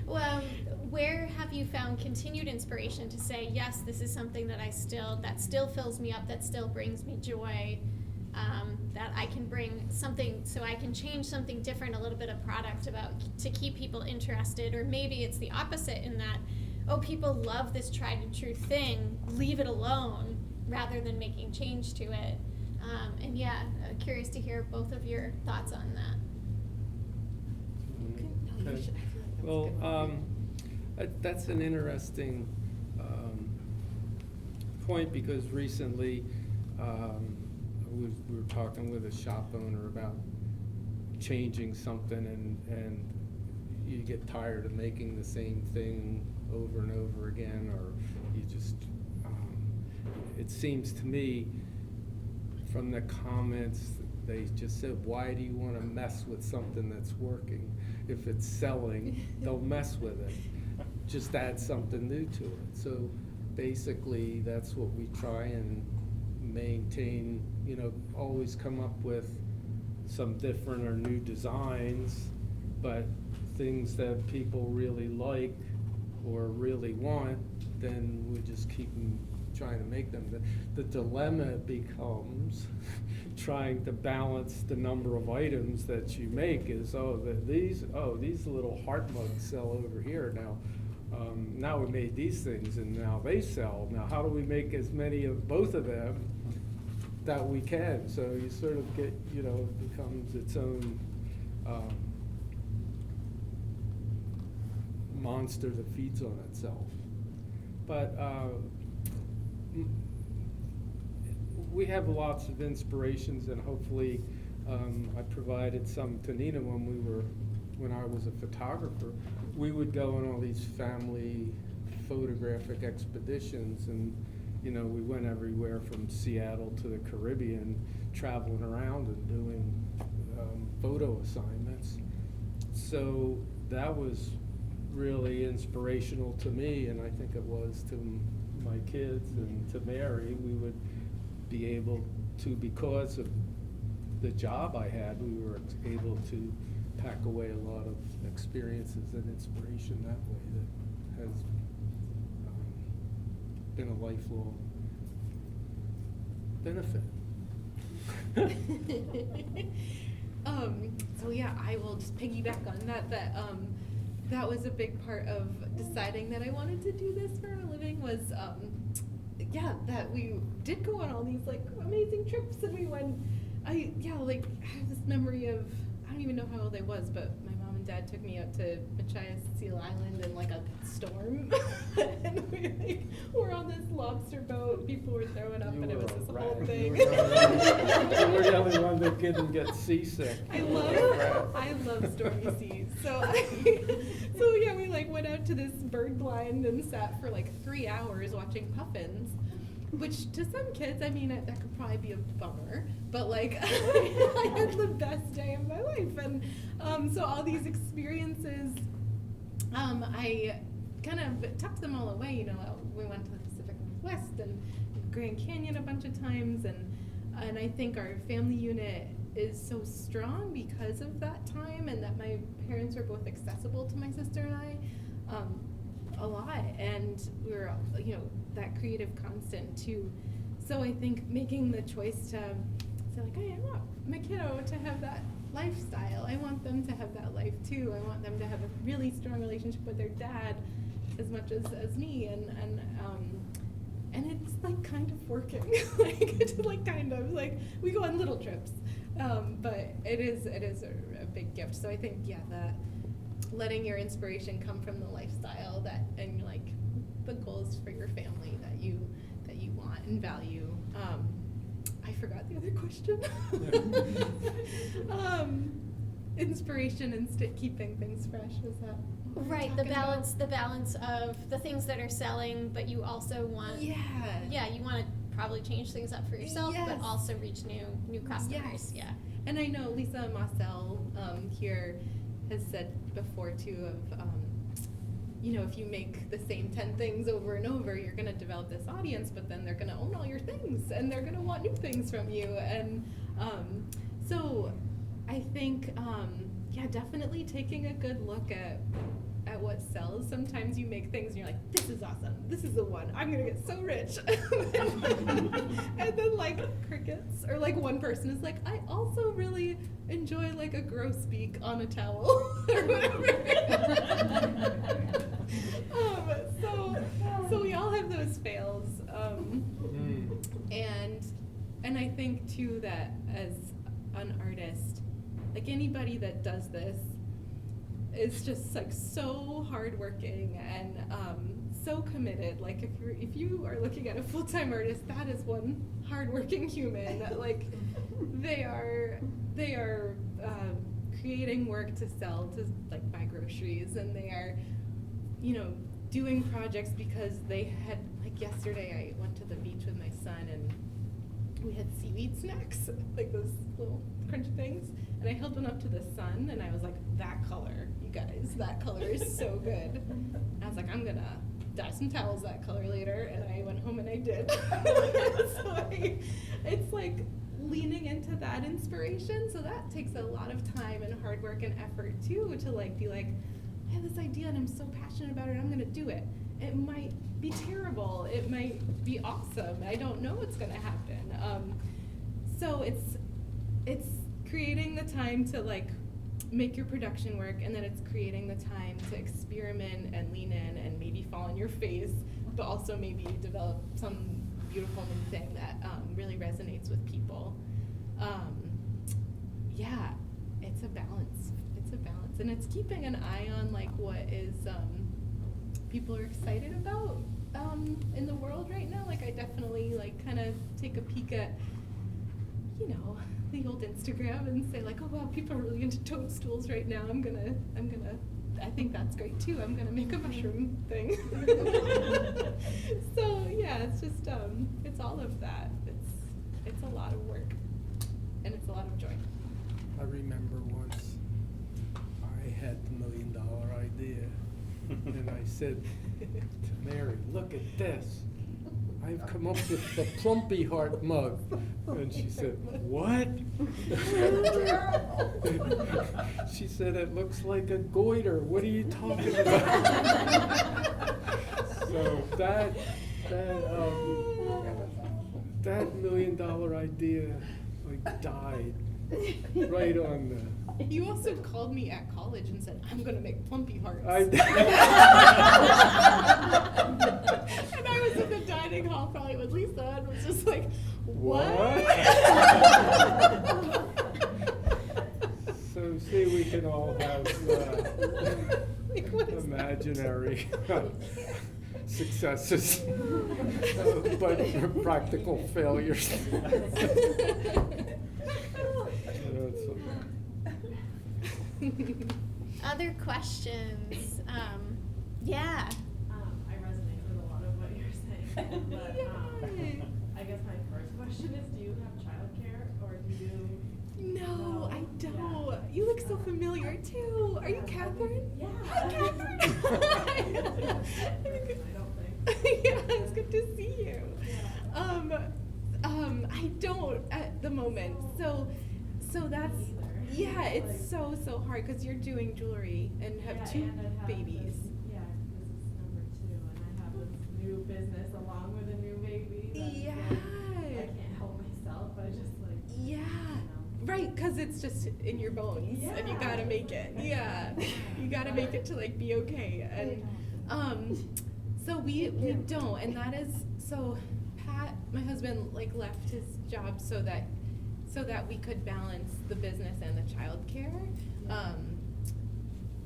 Well, where have you found continued inspiration to say, yes, this is something that that still fills me up, that still brings me joy, that I can bring something, so I can change something different, a little bit of product to keep people interested? Or maybe it's the opposite in that, oh, people love this tried and true thing, leave it alone rather than making change to it. And yeah, curious to hear both of your thoughts on that. Okay. Well, that's an interesting point, because recently we were talking with a shop owner about changing something, and you get tired of making the same thing over and over again, or you just, it seems to me from the comments, they just said, why do you want to mess with something that's working? If it's selling, don't mess with it. Just add something new to it. So basically, that's what we try and maintain, always come up with some different or new designs, but things that people really like or really want, then we just keep trying to make them. The dilemma becomes trying to balance the number of items that you make. Is these little heart mugs sell over here now. Now we made these things and now they sell. Now how do we make as many of both of them that we can? So you sort of get, it becomes its own monster that feeds on itself. But we have lots of inspirations, and hopefully I provided some to Nina when I was a photographer. We would go on all these family photographic expeditions, and we went everywhere from Seattle to the Caribbean, traveling around and doing photo assignments. So that was really inspirational to me, and I think it was to my kids and to Mary. We would be able to, because of the job I had, we were able to pack away a lot of experiences and inspiration that way that has been a lifelong benefit. So yeah, I will just piggyback on that. That was a big part of deciding that I wanted to do this for a living. Was that we did go on all these amazing trips, and we went. I have this memory of, I don't even know how old I was, but my mom and dad took me out to Machias Seal Island in a storm, and we were on this lobster boat. People were throwing up, and it was this whole thing. You were the only one that didn't get seasick. I love stormy seas. So yeah, we went out to this bird blind and sat for 3 hours watching puffins, which to some kids, that could probably be a bummer, but I had the best day of my life. And so all these experiences, I kind of tucked them all away. We went to the Pacific Northwest and Grand Canyon a bunch of times, and I think our family unit is so strong because of that time, and that my parents were both accessible to my sister and I a lot, and we were that creative constant too. So I think making the choice to say I want my kiddo to have that lifestyle. I want them to have that life too. I want them to have a really strong relationship with their dad as much as me, and it's kind of working. We go on little trips, but it is a big gift. So I think that letting your inspiration come from the lifestyle and the goals for your family that you want and value. I forgot the other question. inspiration and keeping things fresh. Was that what we're Right, the talking about? balance of the things that are selling, but you also want, Yeah. yeah, you want to probably change things up for yourself, Yes. but also reach new customers. Yes. Yeah. And I know Lisa Marcel here has said before too of, if you make the same 10 things over and over, you're going to develop this audience, but then they're going to own all your things and they're going to want new things from you. And so I think, definitely taking a good look at what sells. Sometimes you make things and you're like, this is awesome. This is the one. I'm going to get so rich. And then like crickets, or like one person is like, I also really enjoy like a grosbeak on a towel or whatever. So we all have those fails. And I think too that as an artist, like anybody that does this is just like so hardworking and so committed. Like if you are looking at a full-time artist, that is one hardworking human. Like they are creating work to sell, to like buy groceries, and they are, doing projects because they had, like yesterday I went to the beach with my son and we had seaweed snacks, like those little crunchy things, and I held one up to the sun and I was like, that color, you guys, that color is so good. And I was like, I'm gonna dye some towels that color later, and I went home and I did. So it's like leaning into that inspiration, so that takes a lot of time and hard work and effort too, to like be like, I have this idea and I'm so passionate about it, I'm gonna do it. It might be terrible, it might be awesome, I don't know what's gonna happen. So it's creating the time to like make your production work, and then it's creating the time to experiment and lean in and maybe fall on your face, but also maybe develop some beautiful new thing that really resonates with people. It's a balance. It's a balance, and it's keeping an eye on like what is people are excited about in the world right now. Like I definitely like kind of take a peek at the old Instagram and say like, oh wow, people are really into toadstools right now. I think that's great too. I'm gonna make a mushroom thing. So yeah, it's just it's all of that. It's a lot of work, and it's a lot of joy. I remember once I had the $1 million idea, and I said to Mary, look at this. I've come up with the Plumpy Heart mug. And she said, what? She said, it looks like a goiter. What are you talking about? So that $1 million idea like died right on the. You also called me at college and said, I'm gonna make Plumpy Hearts. I did. And I was in the dining hall probably with Lisa and was just like, what? So see, we can all have Like, what is imaginary successes, but practical failures. Other questions? Yeah. I resonate with a lot of what you're saying, but Yay. I guess my first question is, do you have childcare, or do you? No, I don't. Yeah. You look so familiar too. Are you Catherine? Yeah. Hi, Catherine. I don't think. Yeah, it's good to see you. Yeah. I don't at the moment. So that's Me either. yeah. It's Like- so hard because you're doing jewelry and have Yeah, two and I have babies. This, yeah, this is number 2, and I have this new business along with a new baby. That's Yeah. like, I can't help myself. I just like. Yeah. You know. Right, because it's just in your bones, and you Yeah. gotta make it. Yeah, you gotta make it to like be okay. And so we don't, and that is so. Pat, my husband, like left his job so that we could balance the business and the childcare. Yeah.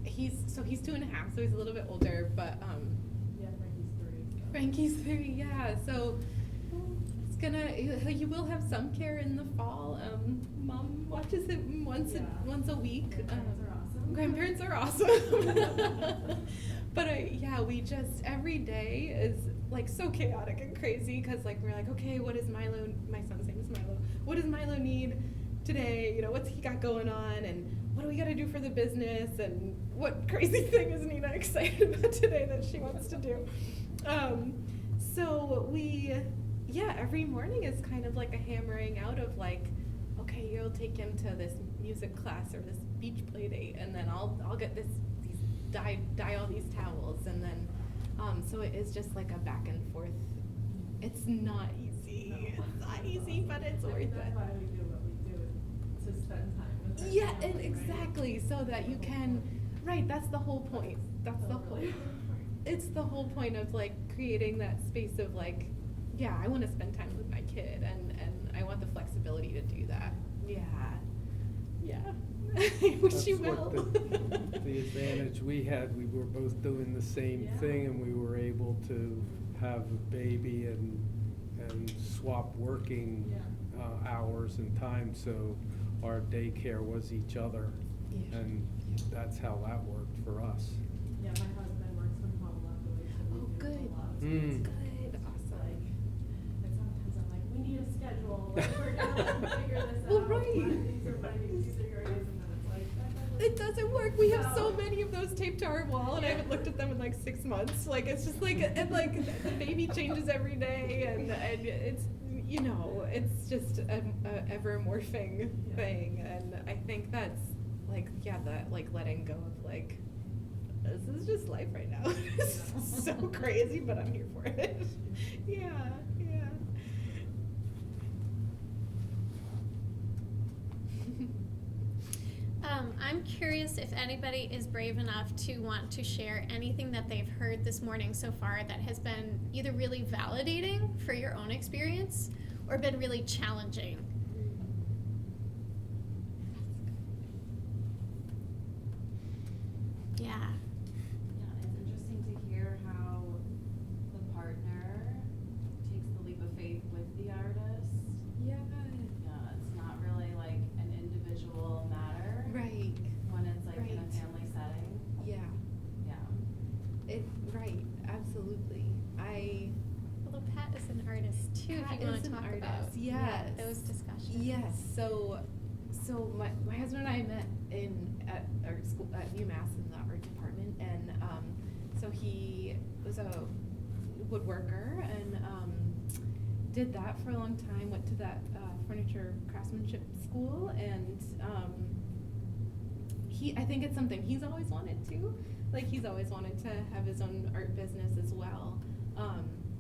He's 2.5, so he's a little bit older, but Yeah, Frankie's 3. So. Frankie's 3, yeah. So you will have some care in the fall. Mom watches it once a week. Grandparents are awesome. Grandparents are awesome. But yeah, we just, every day is like so chaotic and crazy because like we're like, okay, what is Milo, my son's name is Milo, what does Milo need today? You know, what's he got going on, and what do we got to do for the business, and what crazy thing is Nina excited about today that she wants to do? So every morning is kind of like a hammering out of like, okay, you'll take him to this music class or this beach play date, and then I'll get these dye all these towels, and then so it is just like a back and forth. It's not easy. No. It's not easy, but it's worth it. That's why we do what we do, to spend time with our Yeah, family, and right? exactly, so that you can, right, that's the whole point. That's the whole, Totally. it's the whole point of like creating that space of like, yeah, I want to spend time with my kid, and I want the flexibility to do that. Yeah. Which That's you what will. the advantage we had, we were both doing the same Yeah. thing, and we were able to have a baby and swap working Yeah. hours and time, so our daycare was each other. Yeah. And that's how that worked for us. Yeah, my husband works from home luckily, so we Oh, do good. a lot of Mm. Good, Like, awesome. and sometimes I'm like, we need a schedule, like, we're gonna figure this out. Well, right. These are my days, these are your days, and then it's like, that It doesn't work. We have so No. many of those taped to our wall, and I haven't looked at them in like 6 months. Like it's just like, and like the baby changes every day, and it's, you know, it's just a ever morphing Yeah. thing. And I think that's like, yeah, that like letting go of like, this is just life right now. It's so crazy, but I'm here for it. Yeah, yeah. I'm curious if anybody is brave enough to want to share anything that they've heard this morning so far that has been either really validating for your own experience or been really challenging. Yeah. Yeah, it's interesting to hear how the partner takes the leap of faith with the artist. Yeah. Yeah, it's not really like an individual matter. Right. When it's like in a Right. family setting. Yeah. Yeah. Right. Absolutely. Although Pat is an artist too, Pat if you want is to an talk artist, about yes. those discussions. Yes. So my husband and I met at our school at UMass in the art department, and so he was a woodworker and did that for a long time. Went to that furniture craftsmanship school, and I think it's something he's always wanted to. Like he's always wanted to have his own art business as well.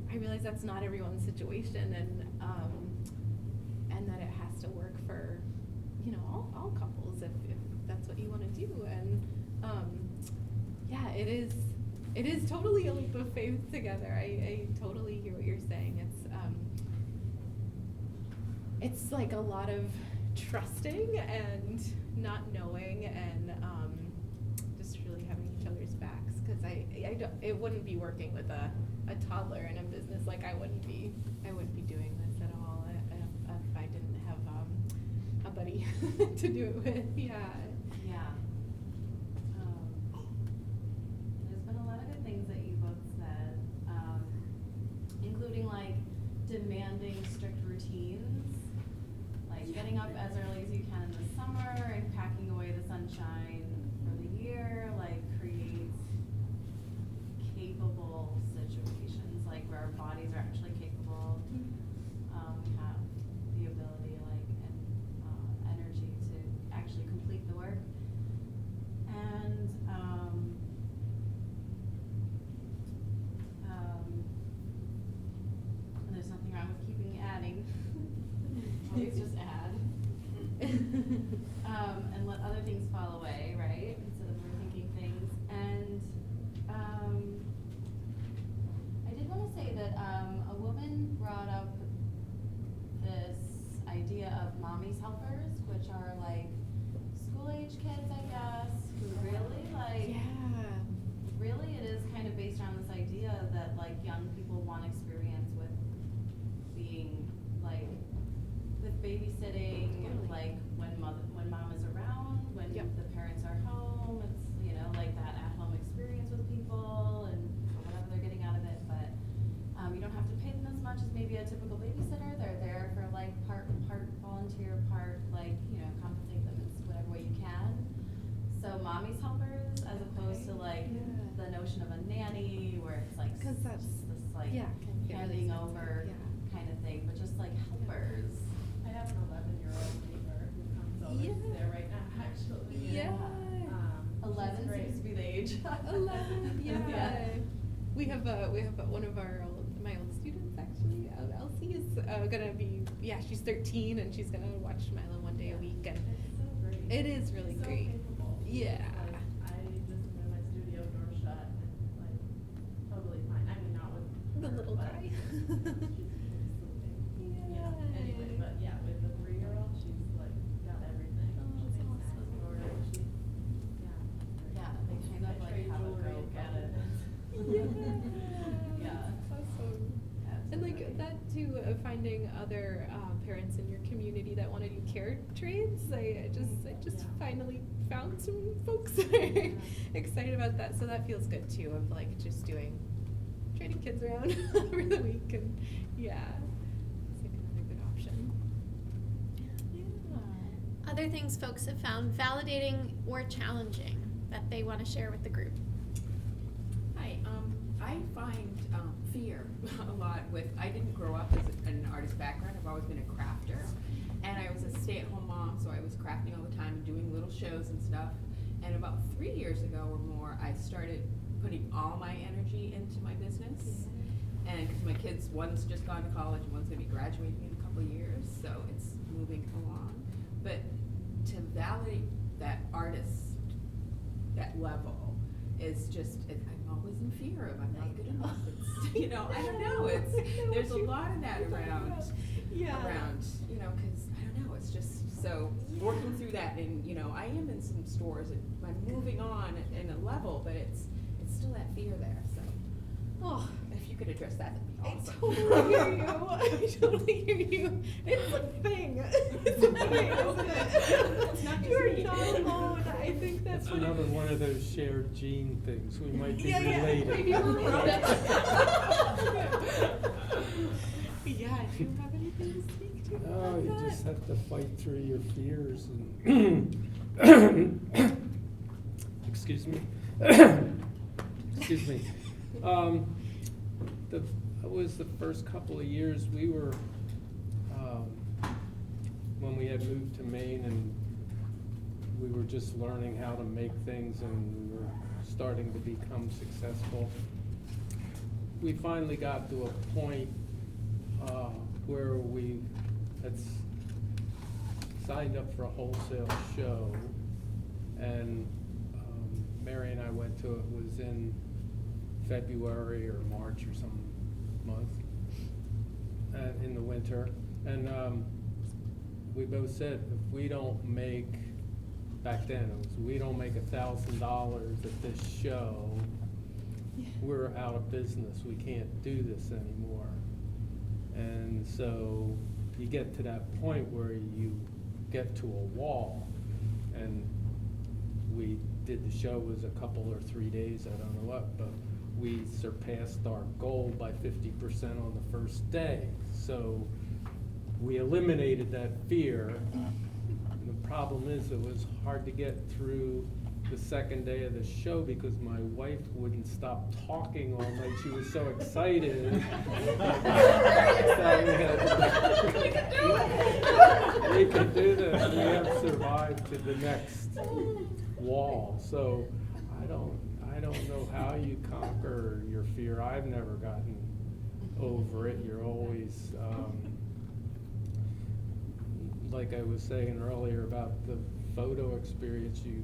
I realize that's not everyone's situation, and that it has to work for, you know, all couples if that's what you want to do. And yeah, it is totally a leap of faith together. I totally hear what you're saying. It's like a lot of trusting and not knowing, and just really having each other's backs, because it wouldn't be working with a toddler in a business. Like I wouldn't be doing this at all if I didn't have a buddy to do it with. Yeah. Yeah. There's been a lot of good things that you both said, including like demanding strict routines, like getting up as early as you can in the summer and packing away the sunshine for the year, like creates capable situations, like where our bodies are actually capable. We have the ability, like, and energy to actually complete the work. And there's nothing wrong with keeping adding. Always just add. And let other things fall away, right? Instead of overthinking things. And I did want to say that a woman brought up this idea of mommy's helpers, which are like school-age kids, I guess, who really like. Yeah. Really, it is kind of based around this idea that like young people want experience with being like with babysitting, like when mom is around, when Yep. the parents are home, it's, you know, like that at-home experience with people and whatever they're getting out of it, but you don't have to pay them as much as maybe a typical babysitter. They're there for like part volunteer, part like, you know, compensate them in whatever way you can. So mommy's helpers, as opposed to like Yeah. the notion of a nanny where it's like 'Cause that's- just this like yeah, can get really handing expensive, over yeah. kind of thing, but just like helpers. I have an 11-year-old neighbor who comes over, Yeah. she's there right now, actually. Yeah. She's 11 great. seems to be the age. 11, yeah. Yeah. We have one of my old students actually, Elsie is gonna be, she's 13 and she's gonna watch Milo one day a week, and It's so great. it is really She's so great. capable. Yeah. Like, I just am in my studio, door shut, and like, totally fine. I mean, not with The her, little but guy. she's sleeping. Yeah. Anyway, but yeah, with the 3-year-old, she's like, got everything. Oh, She that's makes snacks awesome. for her, she, yeah. Yeah, they kind of like Trade have a jewelry, go at it. Yeah. Awesome. And like that too, finding other parents in your community that want to do care trades. I just Yeah. finally found some folks that are excited about that. So that feels good too, of like just trading kids around over the week, and yeah, it's like another good option. Yeah. Other things folks have found validating or challenging that they want to share with the group. Hi, I find fear a lot with, I didn't grow up as an artist background, I've always been a crafter. And I was a stay-at-home mom, so I was crafting all the time, doing little shows and stuff. And about 3 years ago or more, I started putting all my energy into my business. And because my kids, one's just gone to college and one's gonna be graduating in a couple of years, so it's moving along. But to validate that artist, that level, is just, I'm always in fear of, I'm not good enough. It's, you know, I don't know, there's a lot of that around, you know, because, I don't know, it's just, so working through that, and, you know, I am in some stores, and I'm moving on in a level, but it's still that fear there, so. Oh, If you could address that, that'd be I awesome. totally hear you. I totally hear you. It's a thing. It's a thing, isn't it? It's not just You're me. not alone. I think that's That's what another one of those shared gene things. We might be Yeah, related. maybe related. Yeah, do you have anything to speak to No, about you that? just have to fight through your fears and excuse me. Excuse me. That was the first couple of years we were when we had moved to Maine, and we were just learning how to make things, and we were starting to become successful. We finally got to a point where we had signed up for a wholesale show, and Mary and I went to it. It was in February or March or some month in the winter, and we both said, if we don't make, back then it was, we don't make $1,000 at this show, we're out of business. We can't do this anymore. And so you get to that point where you get to a wall, and we did the show, it was a couple or 3 days, I don't know what, but we surpassed our goal by 50% on the first day. So we eliminated that fear. The problem is, it was hard to get through the second day of the show because my wife wouldn't stop talking all night. She was so excited. We could do this. We have survived to the next wall. So I don't know how you conquer your fear. I've never gotten over it. You're always, like I was saying earlier about the photo experience, you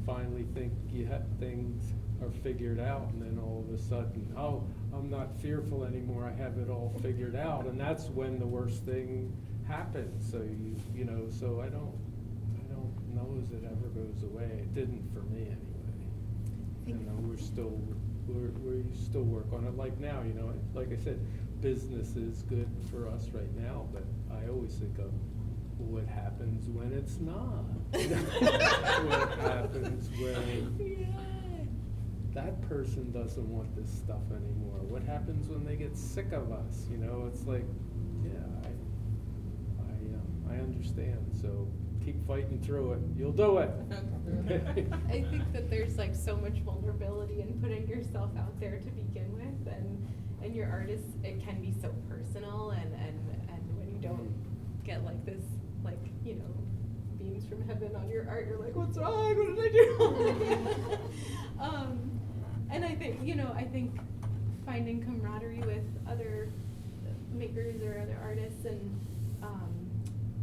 finally think you have things are figured out, and then all of a sudden, oh, I'm not fearful anymore, I have it all figured out, and that's when the worst thing happens. So you know, so I don't know as it ever goes away. It didn't for me anyway. You know, we still work on it. Like now, you know, like I said, business is good for us right now, but I always think of what happens when it's not. What happens when that person doesn't want this stuff anymore? What happens when they get sick of us? You know, it's like, yeah, I understand. So keep fighting through it. You'll do it. I think that there's like so much vulnerability in putting yourself out there to begin with, and your art is, it can be so personal, and when you don't get like this, like, you know, beams from heaven on your art, you're like, what's wrong? What did I do? And I think, you know, I think finding camaraderie with other makers or other artists, and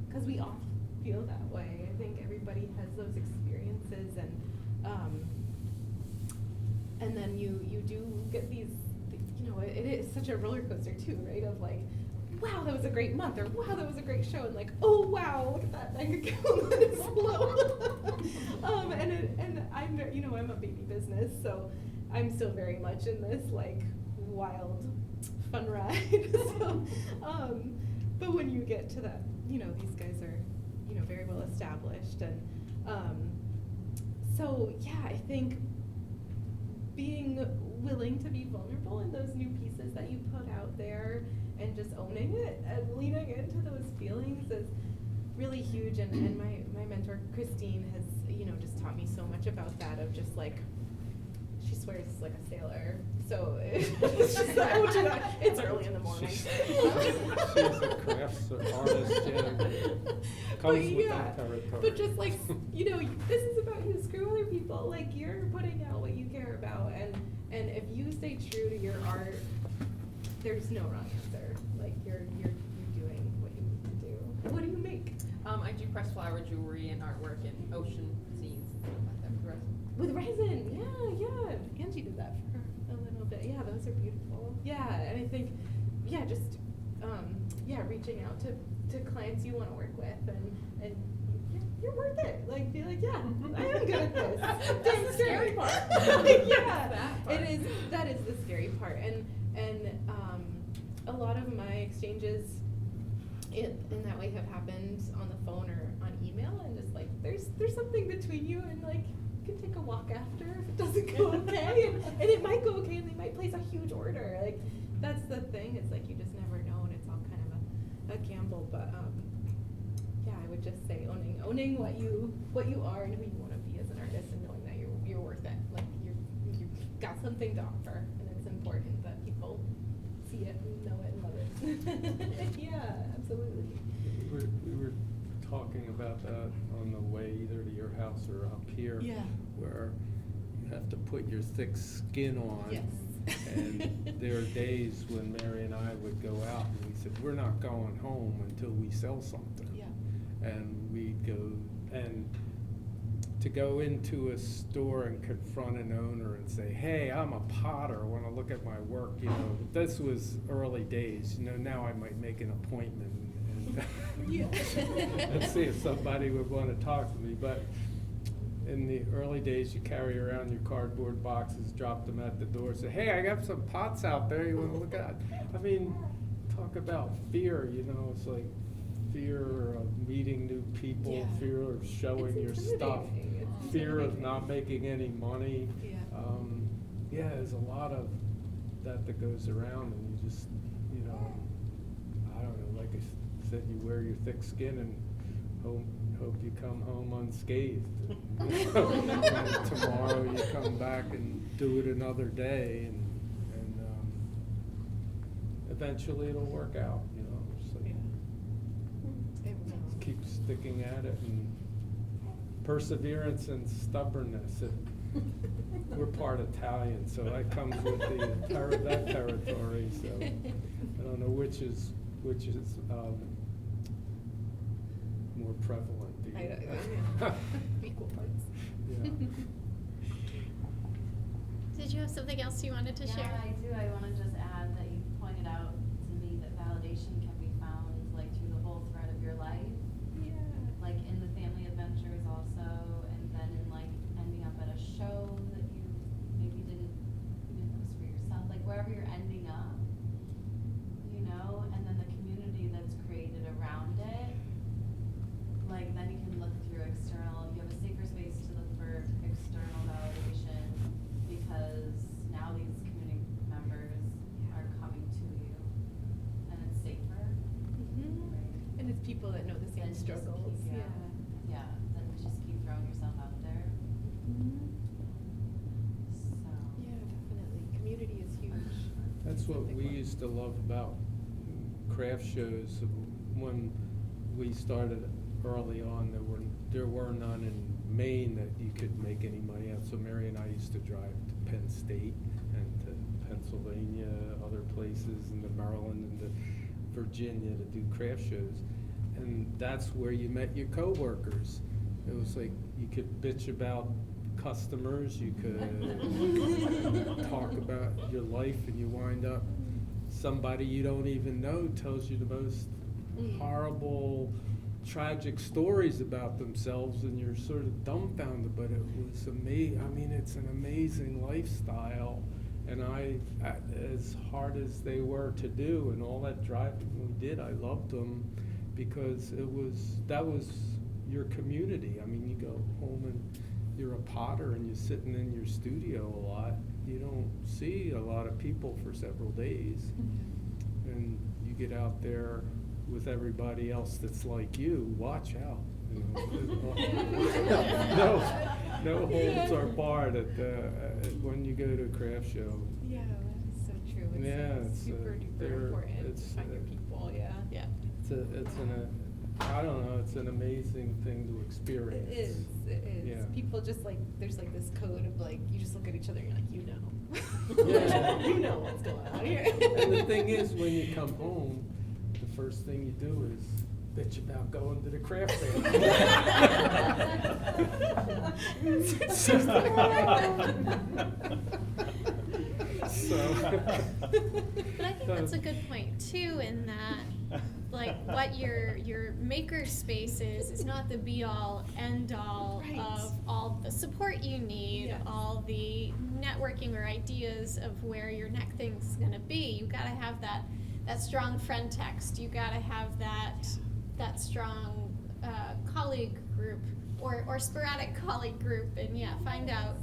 because we all feel that way. I think everybody has those experiences, and then you do get these, you know, it is such a roller coaster too, right? Of like, wow, that was a great month, or wow, that was a great show, and like, oh wow, look at that bank account that is low. And I'm, you know, I'm a baby business, so I'm still very much in this like wild, fun ride. So, but when you get to that, you know, these guys are, you know, very well established, and so yeah, I think being willing to be vulnerable in those new pieces that you put out there, and just owning it and leaning into those feelings is really huge. And my mentor Christine has, you know, just taught me so much about that, of just like, she swears like a sailor, so it's just, I won't do that. It's early in the morning. She's a crafts artist, yeah. Comes with that territory. But just like, you know, this is about you. Screw other people. Like, you're putting out what you care about, and if you stay true to your art, there's no wrong answer. Like, you're doing what you need to do. What do you make? I do pressed flower jewelry and artwork and ocean scenes and stuff like that With with resin. resin, yeah. Angie did that for a little bit. Yeah, those are beautiful. Yeah, and I think, yeah, just reaching out to clients you want to work with, and you're worth it. Like, be like, yeah, I am good at this. That's the scary part. Yeah, That part. it is. That is the scary part, and a lot of my exchanges in that way have happened on the phone or on email, and just like there's something between you, and like you can take a walk after if it doesn't go okay, and it might go okay, and they might place a huge order. Like, that's the thing. It's like you just never know, and it's all kind of a gamble. But yeah, I would just say owning what you are and who you want to be as an artist, and knowing that you're worth it. Like, you've got something to offer, and it's important that people see it and know it and love it. Yeah, absolutely. We were talking about that on the way either to your house or up here. Yeah. Where you have to put your thick skin on. Yes. And there are days when Mary and I would go out, and we said, we're not going home until we sell something. Yeah. And we'd go, and to go into a store and confront an owner and say, hey, I'm a potter, I want to look at my work, you know, this was early days. You know, now I might make an appointment and Yeah. and see if somebody would want to talk to me. But in the early days, you carry around your cardboard boxes, drop them at the door, say, hey, I got some pots out there, you want to look at? I mean, talk about fear, you know, it's like fear of meeting new people, Yeah. fear of showing your stuff, intimidating. It's fear of intimidating. not making any money. Yeah. Yeah, there's a lot of that goes around, and you just, you know, I don't know, like I said, you wear your thick skin and hope you come home unscathed. And tomorrow you come back and do it another day, and eventually it'll work out, you know. Just like, keep sticking at it, and perseverance and stubbornness. We're part Italian, so that comes with that territory. So I don't know which is more prevalent. Do you? Equal parts. Yeah. Did you have something else you wanted to share? Yeah, I do. I want to just add that you pointed out to me that validation can be found like through the whole thread of your life. Yeah. Like in the family adventures also, and then in like ending up at a show that you maybe didn't even notice for yourself, like wherever you're ending up, people that know the Then same just keep- struggles. Yeah, then just keep throwing yourself out there. So. Yeah, definitely. Community is huge. That's It's a what big we one. used to love about craft shows. When we started early on, there were none in Maine that you could make any money at. So Mary and I used to drive to Penn State and to Pennsylvania, other places, and to Maryland and to Virginia to do craft shows. And that's where you met your coworkers. It was like you could bitch about customers, you could talk about your life, and you wind up somebody you don't even know tells you the most horrible, tragic stories about themselves, and you're sort of dumbfounded. But it was amazing. I mean, it's an amazing lifestyle, and as hard as they were to do, and all that driving we did, I loved them because that was your community. I mean, you go home and you're a potter and you're sitting in your studio a lot. You don't see a lot of people for several days, and you get out there with everybody else that's like you. Watch out. You know, no holds are barred when you go to a craft show. Yeah, that is so true. It's Yeah, it's, super duper important to find your people. Yeah. I don't know, it's an amazing thing to experience. It is. It is. Yeah. People just like there's like this code of like you just look at each other and you're like Yeah. you know what's going on here. And the thing is, when you come home, the first thing you do is bitch about going to the craft fair. But I think that's a good point too, in that, like, what your maker space is not the be all end all Right. of all the support you need, Yes. all the networking or ideas of where your next thing's gonna be. You gotta have that strong friend text. You gotta have that strong colleague group or sporadic colleague group, and find out.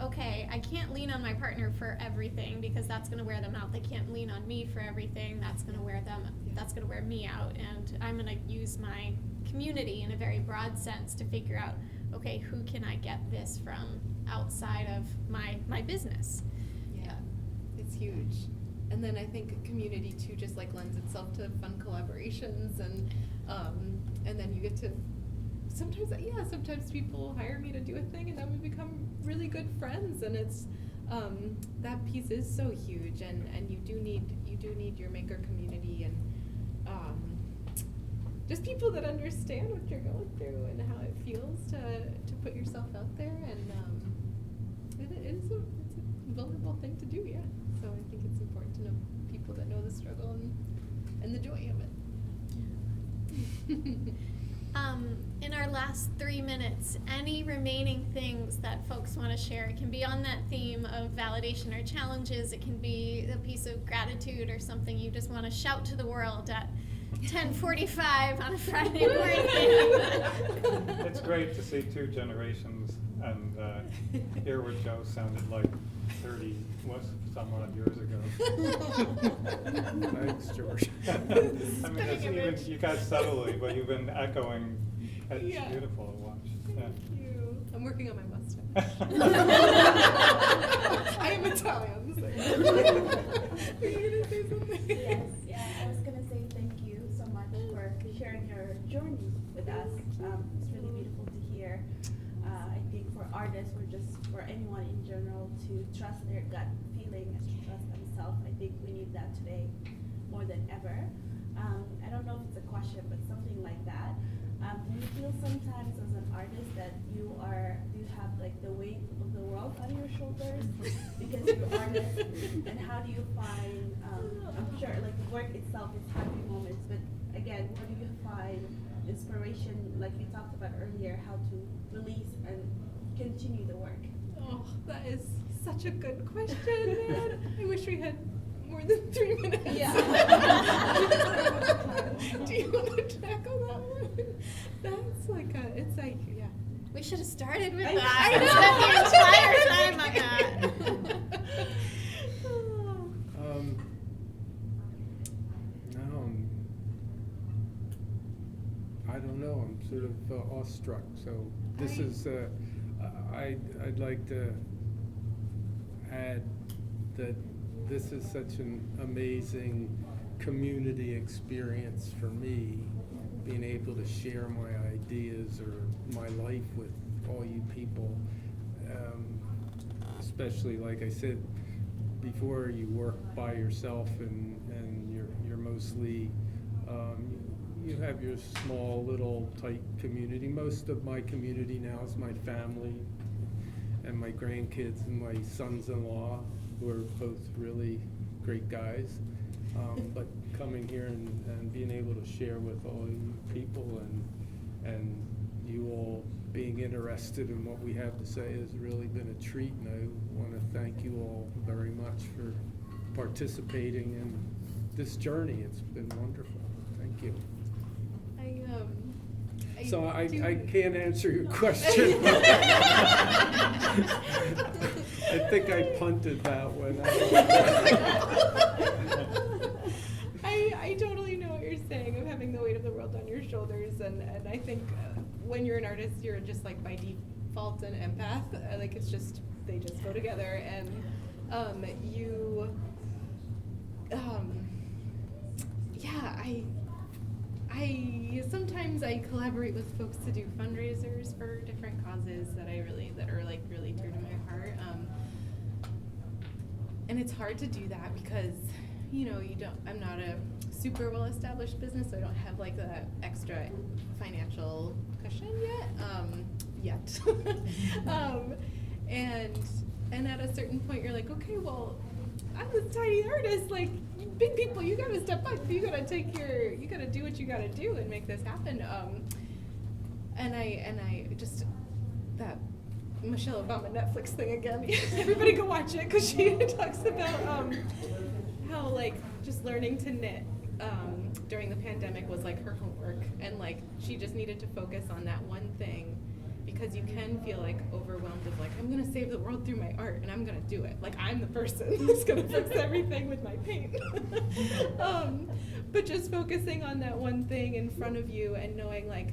Okay, I can't lean on my partner for everything because that's going to wear them out. They can't lean on me for everything. That's going to wear them. That's going to wear me out. And I'm going to use my community in a very broad sense to figure out, okay, who can I get this from outside of my business? Yeah, it's huge. And then I think community too just like lends itself to fun collaborations and then you get to sometimes people hire me to do a thing and then we become really good friends, and it's that piece is so huge, and you do need your maker community and just people that understand what you're going through and how it feels to put yourself out there, and it's a vulnerable thing to do, so I think it's important to know people that know the struggle and the joy of it. In our last 3 minutes, any remaining things that folks want to share? It can be on that theme of validation or challenges. It can be a piece of gratitude or something you just want to shout to the world at 10:45 on a Friday morning. It's great to see two generations and hear what Joe sounded like 30 some odd years ago. Thanks, George. I mean, it's even, you guys subtly, but you've been echoing. It's Yeah. beautiful to watch. Yeah. Thank you. I'm working on my mustache. I am Italian. So. Are you gonna say something? Yes, I was gonna say thank you so much for sharing your journey with us. It's really beautiful to hear. I think for artists or just for anyone in general to trust their gut feeling and to trust themselves, I think we need that today more than ever. I don't know if it's a question, but something like that. Do you feel sometimes as an artist that you have like the weight of the world on your shoulders because you're an artist? And how do you find, I'm sure like the work itself is happy moments, but again, where do you find inspiration, like you talked about earlier, how to release and continue the work? Oh, that is such a good question, man. I wish we had more than 3 minutes. Yeah. Do you want to tackle that one? That's like yeah. We should have started with I that. know. Spent the entire time on that. No, I don't know, I'm sort of awestruck. So this is, I'd like to add that this is such an amazing community experience for me, being able to share my ideas or my life with all you people. Especially, like I said before, you work by yourself and you're mostly, you have your small little tight community. Most of my community now is my family and my grandkids and my sons-in-law, who are both really great guys. But coming here and being able to share with all you people and you all being interested in what we have to say has really been a treat, and I want to thank you all very much for participating in this journey. It's been wonderful. Thank you. So I can't answer your question. I think I punted that one. I totally know what you're saying of having the weight of the world on your shoulders, and I think when you're an artist, you're just like by default an empath. Like it's just, they just go together, and sometimes I collaborate with folks to do fundraisers for different causes that are like really dear to my heart. And it's hard to do that because, I'm not a super well established business, so I don't have like the extra financial cushion yet. And at a certain point you're like, okay, well, I'm this tiny artist, like big people, you gotta step up, you gotta do what you gotta do and make this happen. And I just, that Michelle Obama Netflix thing again, everybody go watch it, because she talks about how like just learning to knit during the pandemic was like her homework, and like she just needed to focus on that one thing, because you can feel like overwhelmed of like, I'm gonna save the world through my art and I'm gonna do it. Like I'm the person who's gonna fix everything with my paint. But just focusing on that one thing in front of you and knowing like,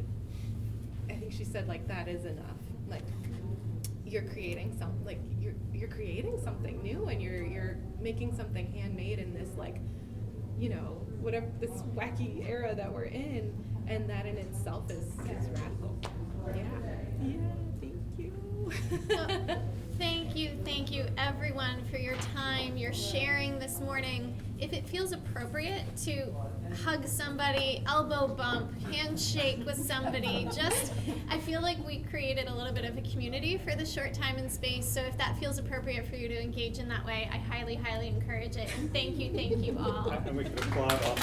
I think she said like that is enough. Like you're creating you're creating something new, and you're making something handmade in this like, whatever this wacky era that we're in, and that in itself is radical. Yeah, thank you. Thank you everyone for your time, your sharing this morning. If it feels appropriate to hug somebody, elbow bump, handshake with somebody, I feel like we created a little bit of a community for the short time and space, so if that feels appropriate for you to engage in that way, I highly, highly encourage it. And thank you all. And we can applaud all.